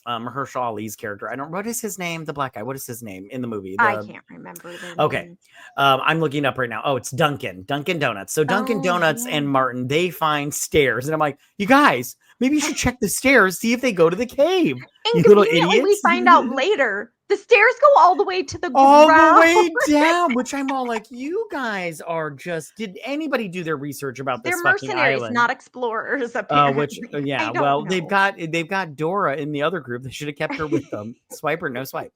Mahershala Ali's character, what is his name? The black guy, what is his name in the movie? I can't remember their Okay. names. I'm looking up right now. Oh, it's Dunkin' Donuts. So Dunkin' Oh, Donuts yeah. and Martin, they find stairs. And I'm like, you guys, maybe you should check the stairs, see if they go to the cave. And You little conveniently, we idiots. find out later the stairs go all the way to the All ground. the way down, which I'm all like, you guys are just, did anybody do their research about They're this fucking mercenaries, island? not explorers, apparently. Yeah, I don't well, know. they've got Dora in the other group. They should have kept her with them. Swipe or no swipe.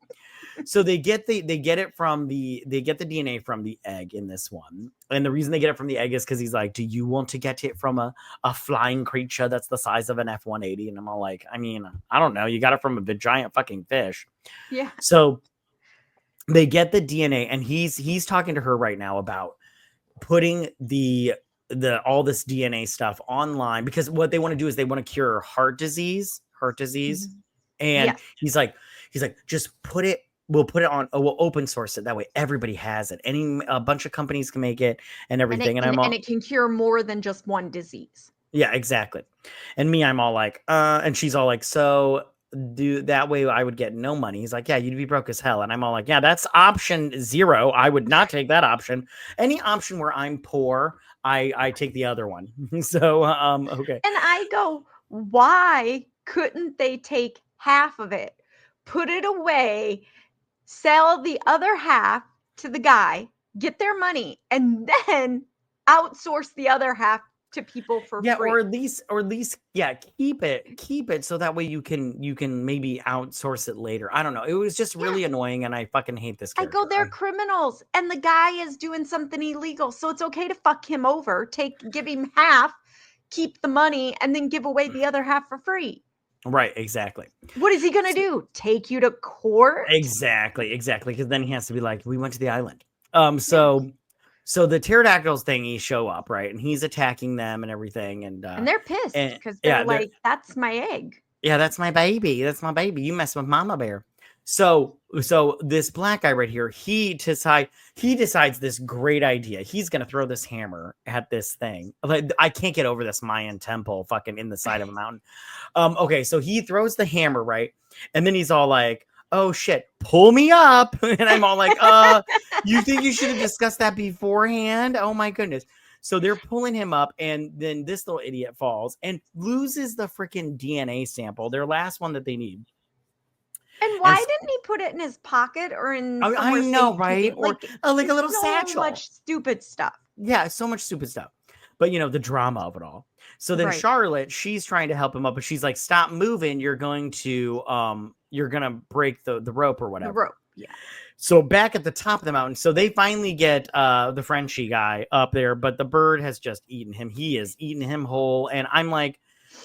So they get the DNA from the egg in this one. And the reason they get it from the egg is because he's like, do you want to get it from a flying creature that's the size of an F-180? And I'm all like, I mean, I don't know. You got it from a giant fucking fish. Yeah. So they get the DNA, and he's talking to her right now about putting the all this DNA stuff online, because what they want to do is they want to cure heart disease. Mm-hmm. And Yes. he's like, just put it, we'll put it on, we'll open source it. That way everybody has it. A bunch of companies can make it and everything. And it can cure more than just one disease. Yeah, exactly. And I'm all like, and she's all like, so do that way I would get no money. He's like, yeah, you'd be broke as hell. And I'm all like, yeah, that's option 0. I would not take that option. Any option where I'm poor, I take the other one. So, okay. And I go, why couldn't they take half of it, put it away, sell the other half to the guy, get their money, and then outsource the other half to people for free? Or at least, yeah, keep it so that way you can maybe outsource it later. I don't know. It was just really annoying, and I fucking hate this character. I go, they're criminals, and the guy is doing something illegal, so it's okay to fuck him over, give him half, keep the money, and then give away the other half for free. Right, exactly. What is he gonna do? Take you to court? Exactly. Because then he has to be like, we went to the island. So the pterodactyls thingy show up, right? And he's attacking them and everything. And they're pissed because they're like, that's my egg. Yeah, that's my baby. That's my baby. You mess with Mama Bear. So this black guy right here, he decides this great idea. He's gonna throw this hammer at this thing. Like, I can't get over this Mayan temple fucking in the side of a mountain. Okay, so he throws the hammer, right? And then he's all like, oh shit, pull me up. And I'm all like, you think you should have discussed that beforehand? Oh my goodness. So they're pulling him up, and then this little idiot falls and loses the freaking DNA sample, their last one that they need. And why didn't he put it in his pocket or in I know, right? Or like a little satchel. So much stupid stuff. Yeah, so much stupid stuff. But the drama of it all. So then Charlotte, she's trying to help him up, but she's like, stop moving. You're going to break the rope or whatever. The rope, yeah. So back at the top of the mountain, so they finally get the Frenchie guy up there, but the bird has just eaten him. He is eating him whole. And I'm like,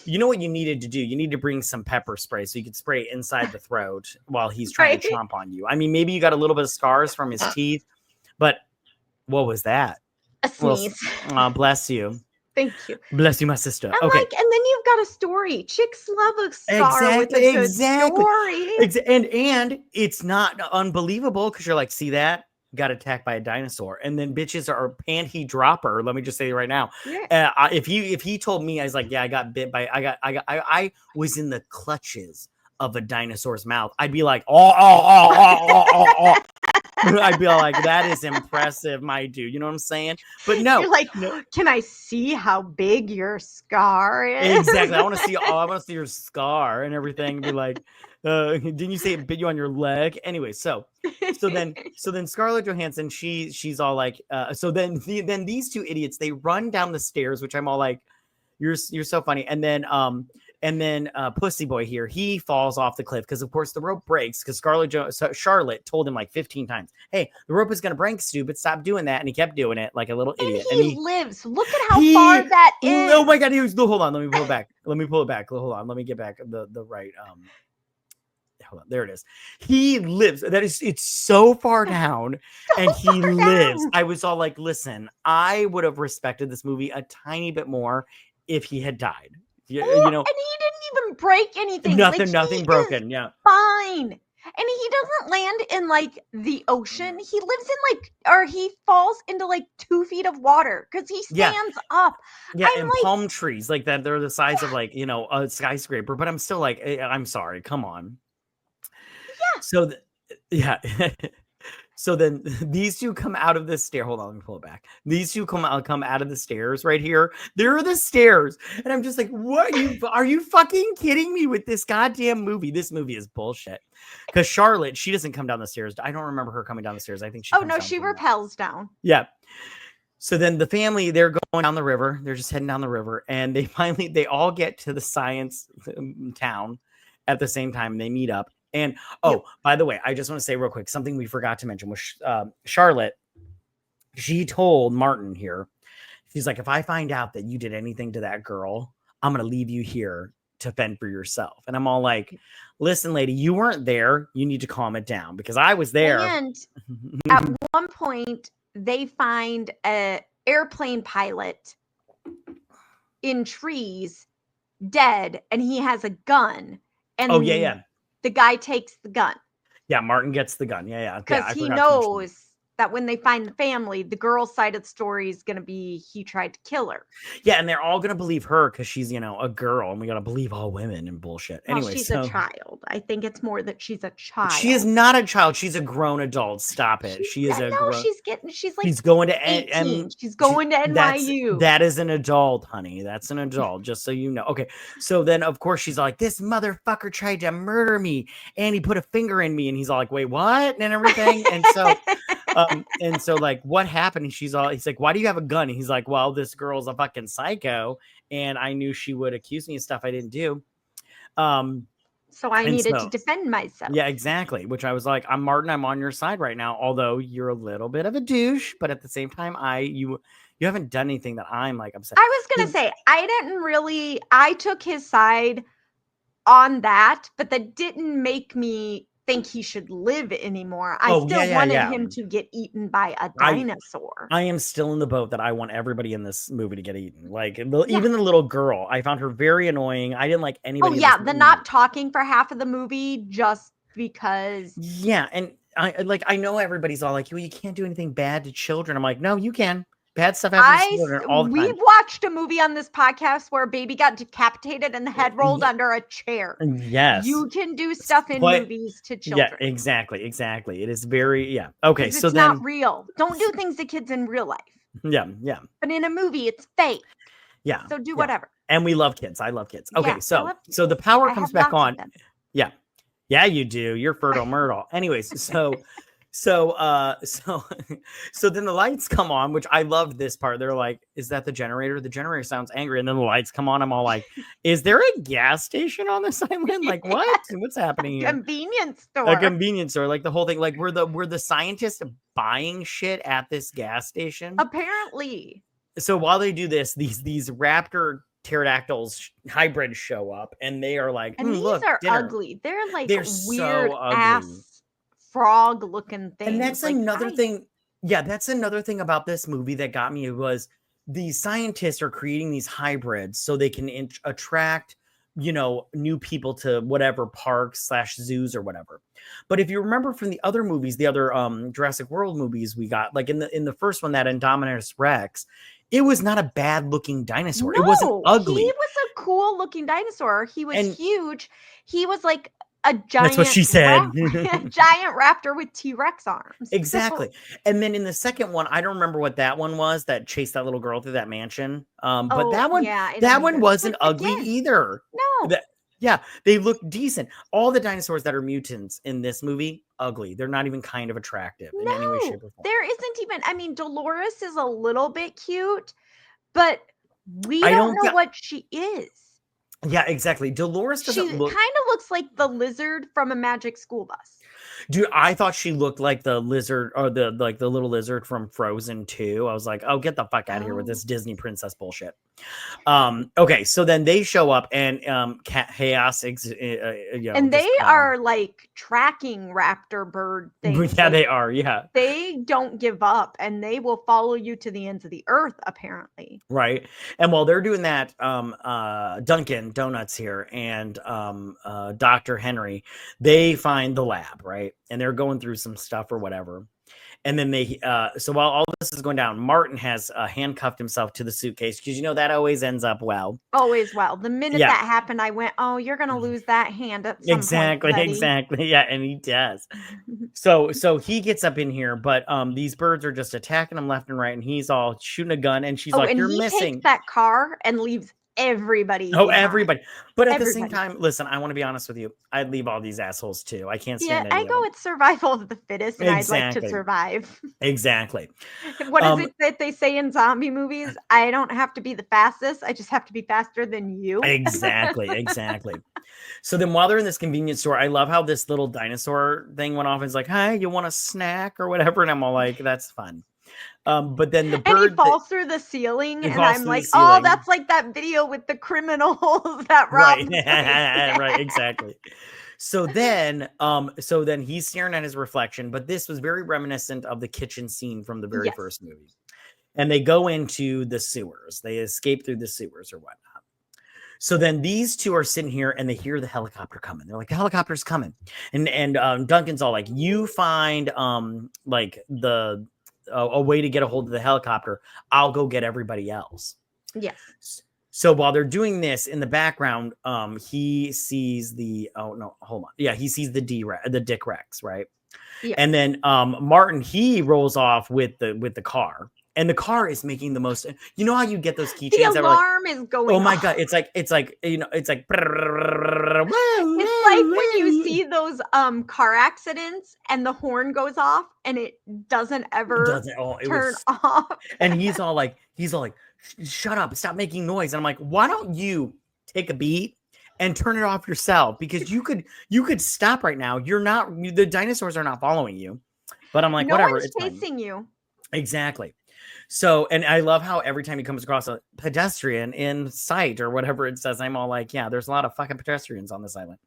you know what you needed to do? You need to bring some pepper spray so you could spray it inside the throat while he's trying to chomp on you. I mean, maybe you got a little bit of scars from his teeth, but what was that? A sneeze. Well, bless you. Thank you. Bless you, my sister. I'm okay. like, and then you've got a story. Chicks love a scar with a good story. And it's not unbelievable because you're like, see that? Got attacked by a dinosaur, and then bitches are panty dropper. Let me just say right now, if he told me, I was like, yeah, I got bit by, I was in the clutches of a dinosaur's mouth, I'd be like, oh. I'd be like, that is impressive, my dude. You know what I'm saying? But no, you're like, can I see how big your scar is? Exactly. I want to see your scar and everything. Be like, didn't you say it bit you on your leg? Anyway, so then Scarlett Johansson, she's all like, so then these two idiots, they run down the stairs, which I'm all like, you're so funny. And then And then Pussy Boy here, he falls off the cliff because, of course, the rope breaks because Charlotte told him like 15 times, hey, the rope is going to break, stupid. Stop doing that. And he kept doing it like a little idiot. And he lives. Look at how far that is. Oh, my God. Hold on. Let me pull it back. Hold on. Let me get back the right. Hold on. There it is. He lives. It's so far down and he lives. I was all like, listen, I would have respected this movie a tiny bit more if he had died. You know, and he didn't even break anything. Nothing broken. Yeah, fine. And he doesn't land in like the ocean. He lives in or he falls into like 2 feet of water because he stands up. Yeah, and like, palm trees like that. They're the size of like a skyscraper. But I'm still like, I'm sorry. Come on. Yeah. So So then these two come out of the stair. Hold on, let me pull it back. These two come out of the stairs right here. There are the stairs. And I'm just like, what? Are you fucking kidding me with this goddamn movie? This movie is bullshit. Because Charlotte, she doesn't come down the stairs. I don't remember her coming down the stairs. I think she she rappels down. Yeah. So then the family, they're going down the river. They're just heading down the river. And they all get to the science town at the same time. They meet up. And by the way, I just want to say real quick, something we forgot to mention was Charlotte. She told Martin here, she's like, if I find out that you did anything to that girl, I'm going to leave you here to fend for yourself. And I'm all like, listen, lady, you weren't there. You need to calm it down because I was there. And at one point, they find an airplane pilot in trees dead and he has a gun. And the guy takes the gun. Yeah, Martin gets the gun. Yeah. Because he knows that when they find the family, the girl's side of the story is going to be he tried to kill her. Yeah, and they're all going to believe her because she's, a girl, and we got to believe all women and bullshit. Well, anyway, she's a child. I think it's more that she's a child. She is not a child. She's a grown adult. Stop it. She's going to 18. She's going to NYU. That is an adult, honey. That's an adult, just so you know. Okay, so then, of course, she's like, this motherfucker tried to murder me, and he put a finger in me, and he's all like, wait, what? And everything. And so... and so like what happened? He's like, why do you have a gun? And he's like, well, this girl's a fucking psycho and I knew she would accuse me of stuff I didn't do. So I needed to defend myself. Yeah, exactly. Which I was like, I'm Martin, I'm on your side right now. Although you're a little bit of a douche, but at the same time, you haven't done anything that I'm like upset. I was going to say, I took his side on that, but that didn't make me think he should live anymore. I still wanted him to get eaten by a dinosaur. I am still in the boat that I want everybody in this movie to get eaten. Like even the little girl, I found her very annoying. I didn't like anybody. Oh yeah, the not talking for half of the movie just because. Yeah, and I know everybody's all like, well, you can't do anything bad to children. I'm like, no, you can. Bad stuff happens to children all the time. We've watched a movie on this podcast where a baby got decapitated and the head rolled under a chair. Yes. You can do stuff in movies to children. Yeah, exactly. It is very, Okay, so it's not real. Don't do things to kids in real life. Yeah. But in a movie, it's fake. Yeah. So do whatever. And we love kids. I love kids. Okay, so the power comes back on. Yeah. Yeah, you do. You're fertile Myrtle. Anyways, so then the lights come on, which I loved this part. They're like, is that the generator? The generator sounds angry. And then the lights come on. I'm all like, is there a gas station on this island? Like, what? What's happening here? A convenience store. Like the whole thing. Like, were the scientists buying shit at this gas station? Apparently. So while they do this, these raptor pterodactyls hybrids show up and they are like, and these are dinner. Ugly. They're weird so ass frog looking thing. And that's another thing. Yeah, that's another thing about this movie that got me was the scientists are creating these hybrids so they can attract, new people to whatever parks / zoos or whatever. But if you remember from the other movies, the other Jurassic World movies we got, like in the first one, that Indominus Rex, it was not a bad looking dinosaur. No, it wasn't ugly. He was a cool looking dinosaur. He was huge. He was like a giant. That's what she said. Giant raptor with T-Rex arms. Exactly. And then in the second one, I don't remember what that one was that chased that little girl through that mansion. But that one wasn't ugly either. No. They look decent. All the dinosaurs that are mutants in this movie, ugly. They're not even kind of attractive in any way, shape, or form. There isn't even. I mean, Dolores is a little bit cute, but we don't know what she is. Yeah, exactly. Dolores She doesn't kind look. of looks like the lizard from a Magic School Bus. Dude, I thought she looked like the lizard or the little lizard from Frozen 2. I was like, oh, get the fuck out of here with this Disney princess bullshit. Okay, so then they show up and chaos And they are like tracking raptor bird things. Yeah, like, they are. Yeah, they don't give up, and they will follow you to the ends of the earth, apparently. right. And while they're doing that, Dunkin' Donuts here and Dr. Henry, they find the lab, right? And they're going through some stuff or whatever. And then they, so while all this is going down, Martin has handcuffed himself to the suitcase because you know that always ends up well. Always well. The minute that happened, I went, "Oh, you're gonna lose that hand at some point, Betty." Exactly. Yeah, and he does. So he gets up in here, but these birds are just attacking him left and right, and he's all shooting a gun, and she's like, and "You're he missing takes that car and leaves everybody. Oh, behind. everybody. But at the same time, listen, I want to be honest with you. I'd leave all these assholes too. I can't stand I go with survival of the fittest, and I'd like to survive. Exactly. What is it that they say in zombie movies? I don't have to be the fastest. I just have to be faster than you. Exactly. So then while they're in this convenience store, I love how this little dinosaur thing went off and it's like, "Hi, you want a snack or whatever?" And I'm all like, that's fun. But then the bird and he falls through the ceiling, and I'm like, "Oh, that's like that video with the criminals that robbed." Right, exactly. So then he's staring at his reflection, but this was very reminiscent of the kitchen scene from the very first movie. And they go into the sewers. They escape through the sewers or whatnot. So then these two are sitting here and they hear the helicopter coming. They're like, "The helicopter's coming." And Duncan's all like, "You find like a way to get a hold of the helicopter. I'll go get everybody else." Yes. So while they're doing this in the background, he sees the he sees the Dick Rex, right? Yeah. And then Martin, he rolls off with the car. And the car is making the most. You know how you get those keychains? The alarm is going. Oh my god! It's like it's like. It's like when you see those car accidents and the horn goes off and it doesn't ever turn off. And he's all like, "Shut up! Stop making noise!" And I'm like, "Why don't you take a beat and turn it off yourself? Because you could stop right now. The dinosaurs are not following you." But I'm like, whatever. It's chasing you. Exactly. So, and I love how every time he comes across a pedestrian in sight or whatever it says, I'm all like, yeah, there's a lot of fucking pedestrians on this island.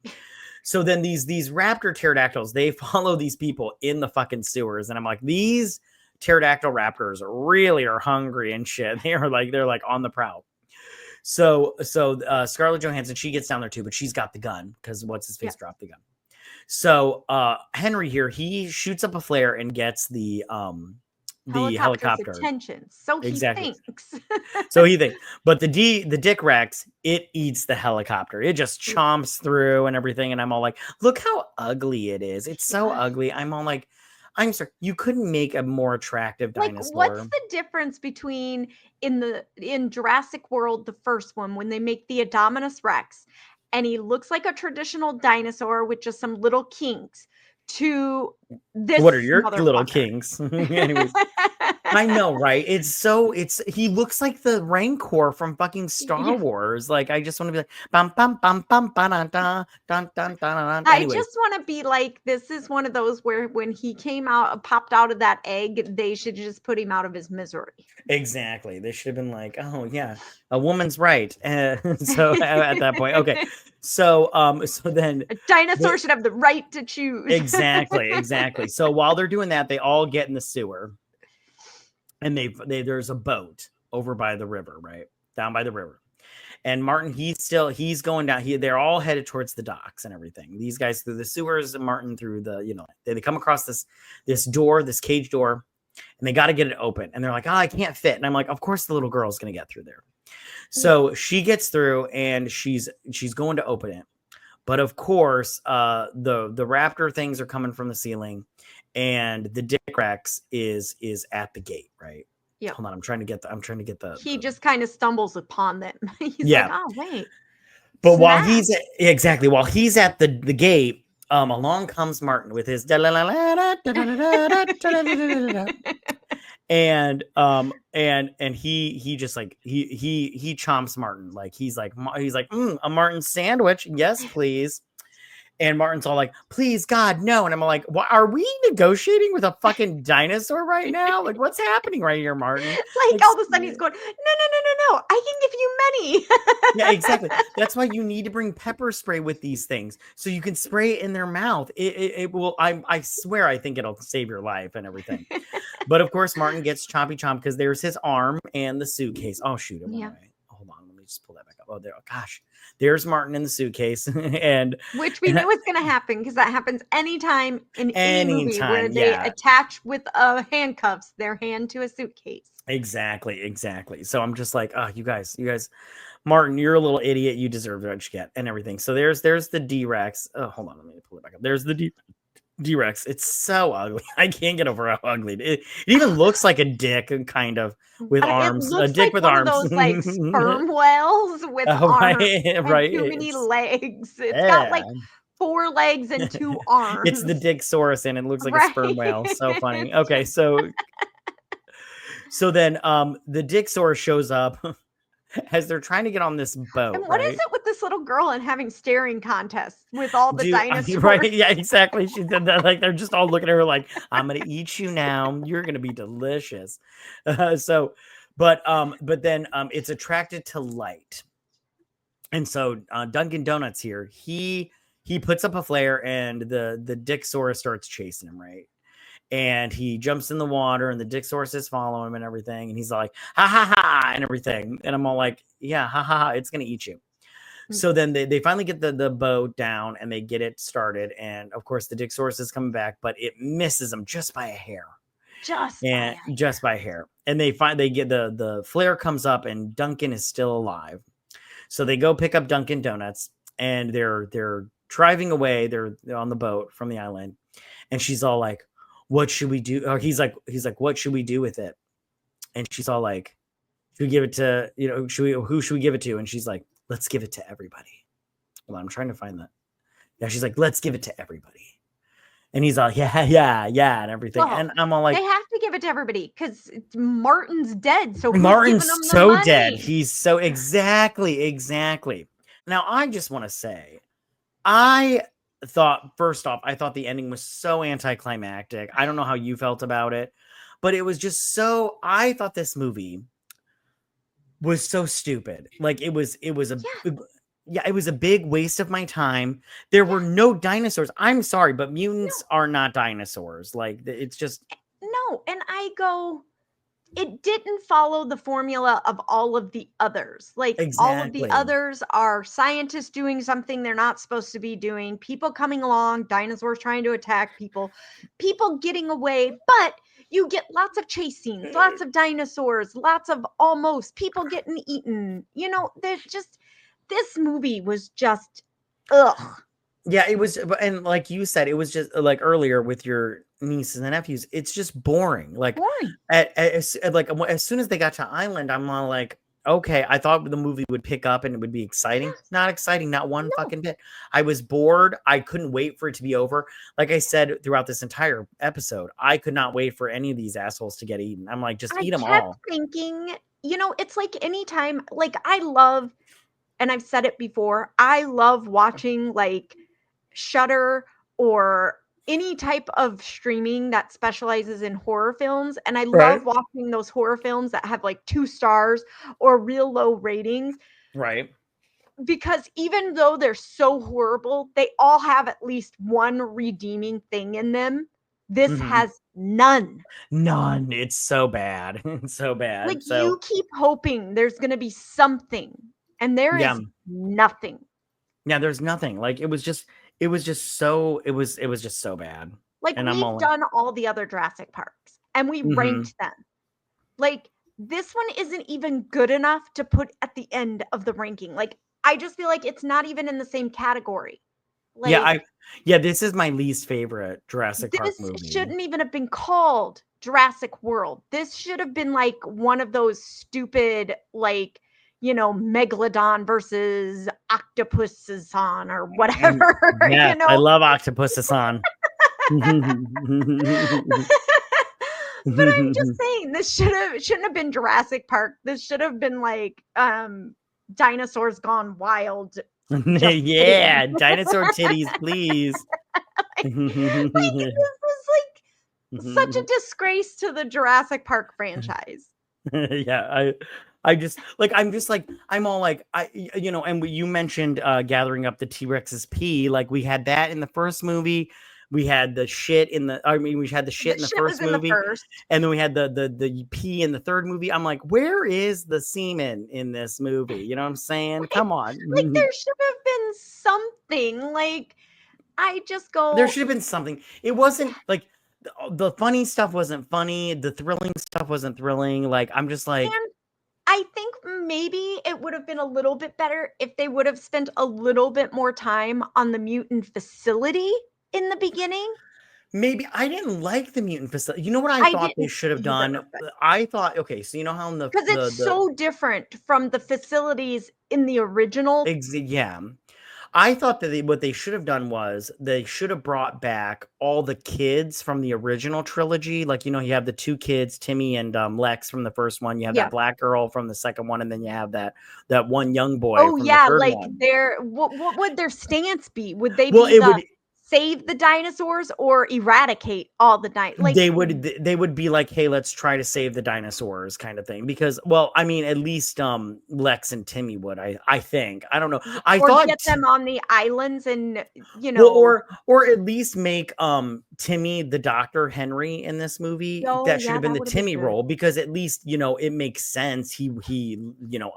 So then these raptor pterodactyls, they follow these people in the fucking sewers. And I'm like, these pterodactyl raptors really are hungry and shit. They're like on the prowl. So Scarlett Johansson, she gets down there too, but she's got the gun because what's his face dropped the gun. So Henry here, he shoots up a flare and gets the helicopter attention. So he thinks. But the Dick Rex, it eats the helicopter. It just chomps through and everything. And I'm all like, look how ugly it is. It's so ugly. I'm all like, I'm sorry, you couldn't make a more attractive dinosaur. What's the difference between in Jurassic World, the first one, when they make the Indominus Rex and he looks like a traditional dinosaur with just some little kinks, to this? What are your little kinks? Anyways, I know, right? He looks like the Rancor from fucking Star Wars. Like, I just want to be like bum bum bum bum ba dun dun dun dun dun. I just want to be like, this is one of those where when he popped out of that egg, they should just put him out of his misery. Exactly. They should have been like, oh yeah, a woman's right. So at that point, okay. So then a dinosaur should have the right to choose. Exactly. So while they're doing that, they all get in the sewer, and there's a boat over by the river, right down by the river. And Martin, he's going down. They're all headed towards the docks and everything. These guys through the sewers, and Martin through the they come across this door, this cage door, and they got to get it open. And they're like, "Oh, I can't fit." And I'm like, "Of course the little girl's gonna get through there." So she gets through and she's going to open it. But of course, the raptor things are coming from the ceiling, and the Dick Rex is at the gate, right? Yeah. Hold on, I'm trying to get the. He just kind of stumbles upon them. He's like, "Oh wait." But while he's at the gate, along comes Martin with his And he just like he chomps Martin, like he's like a Martin sandwich, yes please. And Martin's all like, please, God, no. And I'm like, what, are we negotiating with a fucking dinosaur right now? Like, what's happening right here, Martin? Like all of a sudden he's going, no. I can give you many. Yeah, exactly. That's why you need to bring pepper spray with these things, so you can spray it in their mouth. It will. I swear, I think it'll save your life and everything. But of course, Martin gets chompy chomp because there's his arm and the suitcase. Oh shoot! It went away. Hold on, let me just pull that back up. Oh, there. Oh, gosh, there's Martin in the suitcase, and which we knew was going to happen because that happens anytime in any movie where they attach with handcuffs their hand to a suitcase. Exactly. So I'm just like, oh, you guys, Martin, you're a little idiot. You deserve what you get and everything. So there's the D-Rex. Oh, hold on, let me pull it back up. There's the D-Rex. It's so ugly. I can't get over how ugly it even looks like a dick, kind of, with arms. A dick with arms. Those like sperm whales with arms and too many legs. It's got like 4 legs and 2 arms. It's the Dicksaurus, and it looks like a sperm whale. So funny. Okay, so then the Dicksaurus shows up as they're trying to get on this boat. And what is it with this little girl and having staring contests with all the dinosaurs? Right? Yeah, exactly. She did that. Like, they're just all looking at her like, I'm gonna eat you now. You're gonna be delicious. But then it's attracted to light. And so Dunkin' Donuts here, he puts up a flare, and the Dicksaurus starts chasing him, right? And he jumps in the water, and the Dicksaurus is following him and everything. And he's like, ha ha ha, and everything. And I'm all like, yeah, ha ha ha, it's gonna eat you. Mm-hmm. So then they finally get the boat down, and they get it started. And of course, the Dicksaurus is coming back, but it misses them just by a hair. Just by a hair. And they get the flare comes up, and Duncan is still alive. So they go pick up Dunkin' Donuts, and they're driving away. They're on the boat from the island, and she's all like, what should we do? Or he's like, what should we do with it? And she's all like, should we give it to, who should we give it to? And she's like, let's give it to everybody. Well, I'm trying to find that. Yeah, she's like, let's give it to everybody. And he's all, yeah, and everything. Well, and I'm all like, they have to give it to everybody because Martin's dead. So Martin's so dead. He's so exactly. Now, I just want to say, first off, I thought the ending was so anticlimactic. I don't know how you felt about it, but it was just so, I thought this movie was so stupid. Like it was a big waste of my time. There were no dinosaurs. I'm sorry, but mutants are not dinosaurs. Like it's just. No. And I go, it didn't follow the formula of all of the others. Like all of the others are scientists doing something they're not supposed to be doing, people coming along, dinosaurs trying to attack people getting away, but you get lots of chase scenes, lots of dinosaurs, lots of almost people getting eaten. There's just, this movie was just, ugh. Yeah, it was, and like you said, it was just like earlier with your nieces and nephews. It's just boring. Like, as soon as they got to Island, I'm all like, okay, I thought the movie would pick up and it would be exciting. Not exciting, not one fucking bit. I was bored. I couldn't wait for it to be over. Like I said throughout this entire episode, I could not wait for any of these assholes to get eaten. I'm like, just eat them all. I kept thinking, it's like anytime, like I love, and I've said it before, I love watching like Shudder or any type of streaming that specializes in horror films. And I love watching those horror films that have like 2 stars or real low ratings. Right. Because even though they're so horrible, they all have at least one redeeming thing in them. This has none. It's so bad. It's so bad. Like you keep hoping there's going to be something, and there is nothing. Yeah, there's nothing. Like it was just so bad. Like we've done all the other Jurassic Parks and we ranked them. Like this one isn't even good enough to put at the end of the ranking. Like I just feel like it's not even in the same category. Like, this is my least favorite Jurassic Park movie. This shouldn't even have been called Jurassic World. This should have been like one of those stupid, like, Megalodon versus Octopusason or whatever. Yeah, I love Octopusason. But I'm just saying, this shouldn't have been Jurassic Park. This should have been like Dinosaurs Gone Wild. Yeah, dinosaur titties, please. Like, this was like such a disgrace to the Jurassic Park franchise. Yeah, I'm just like, I'm all like, and you mentioned gathering up the T-Rex's pee. Like, we had that in the first movie. We had the shit in the, we had the shit in the first movie. And then we had the pee in the third movie. I'm like, where is the semen in this movie? You know what I'm saying? Come on. Like, there should have been something. Like, I just go, there should have been something. It wasn't like the funny stuff wasn't funny. The thrilling stuff wasn't thrilling. Like, I'm just like, and I think maybe it would have been a little bit better if they would have spent a little bit more time on the mutant facility in the beginning. Maybe I didn't like the mutant facility. You know what I thought they should have done? I thought, okay, so you know how in the, because it's so different from the facilities in the original. Yeah. I thought that what they should have done was they should have brought back all the kids from the original trilogy. Like, you have the two kids, Timmy and Lex from the first one. You have that black girl from the second one, and then you have that one young boy. Oh from yeah, the third like one. what would their stance be? Would they be save the dinosaurs or eradicate all the dinosaurs? Like, they would be like, hey, let's try to save the dinosaurs kind of thing. Because, well, I mean, at least Lex and Timmy would, I think. I don't know. I thought get them on the islands and or at least make Timmy the Dr. Henry in this movie. That should have been the Timmy role, because at least it makes sense. He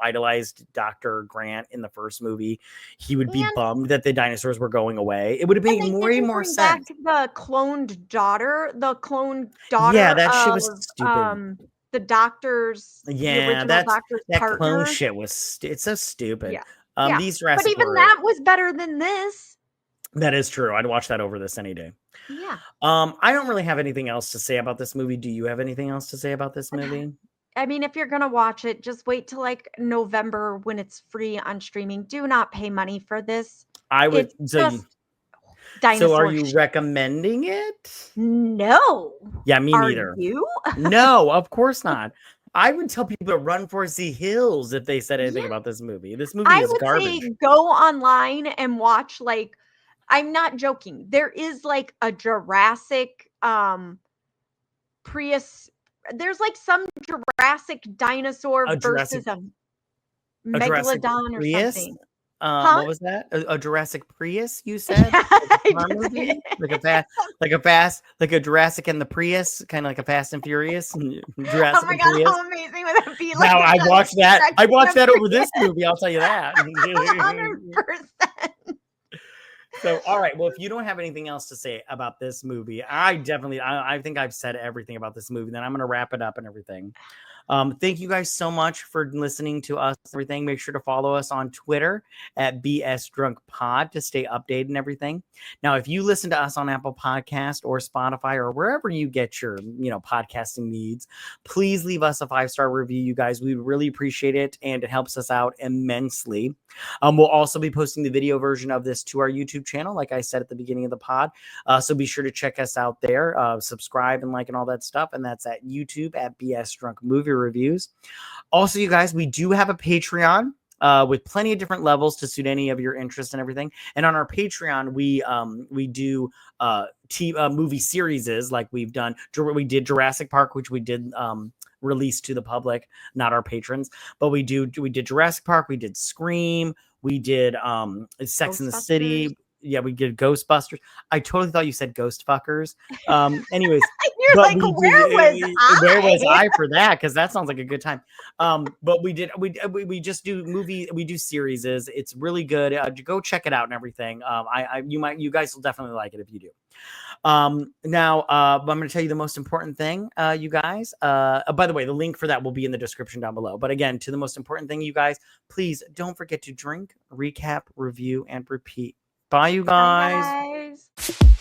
idolized Dr. Grant in the first movie. He would be bummed that the dinosaurs were going away. It would have made way more sense. Back the cloned daughter. Yeah, that shit was stupid. The doctor's, that clone shit was it's so stupid. Yeah. These Jurassic but even that was better than this. That is true. I'd watch that over this any day. Yeah. I don't really have anything else to say about this movie. Do you have anything else to say about this movie? I mean, if you're gonna watch it, just wait till like November when it's free on streaming. Do not pay money for this. I would. So are you recommending it? No. Yeah, me neither. Are you? No, of course not. I would tell people to run for the hills if they said anything about this movie. This movie is garbage. I would say go online and watch, like, I'm not joking. There is like a Jurassic Prius. There's like some Jurassic dinosaur versus a megalodon or something. What was that? A Jurassic Prius? You said like a Jurassic and the Prius, kind of like a Fast and Furious. Jurassic oh my god, how amazing would that be? Like, now I watched that. I watched that over this movie. I'll tell you that. 100%. So, all right. Well, if you don't have anything else to say about this movie, I think I've said everything about this movie. Then I'm going to wrap it up and everything. Thank you guys so much for listening to us. Everything. Make sure to follow us on Twitter at BS Drunk Pod to stay updated and everything. Now, if you listen to us on Apple Podcast or Spotify or wherever you get your podcasting needs, please leave us a 5-star review, you guys. We really appreciate it, and it helps us out immensely. We'll also be posting the video version of this to our YouTube channel, like I said at the beginning of the pod. So be sure to check us out there, subscribe and like and all that stuff. And that's at YouTube at BS Drunk Movie Reviews. Also, you guys, we do have a Patreon with plenty of different levels to suit any of your interests and everything. And on our Patreon, we do movie series, like we did Jurassic Park, which we did release to the public, not our patrons, but we did Jurassic Park, we did Scream, we did Sex and the City. Yeah, we did Ghostbusters. I totally thought you said Ghost Fuckers. Anyways, you're like, where was I for that? Because that sounds like a good time. But we just do we do series. It's really good. Go check it out and everything. You guys will definitely like it if you do. Now, I'm going to tell you the most important thing, you guys. By the way, the link for that will be in the description down below. But again, to the most important thing, you guys, please don't forget to drink, recap, review, and repeat. Bye, you guys. Bye, guys.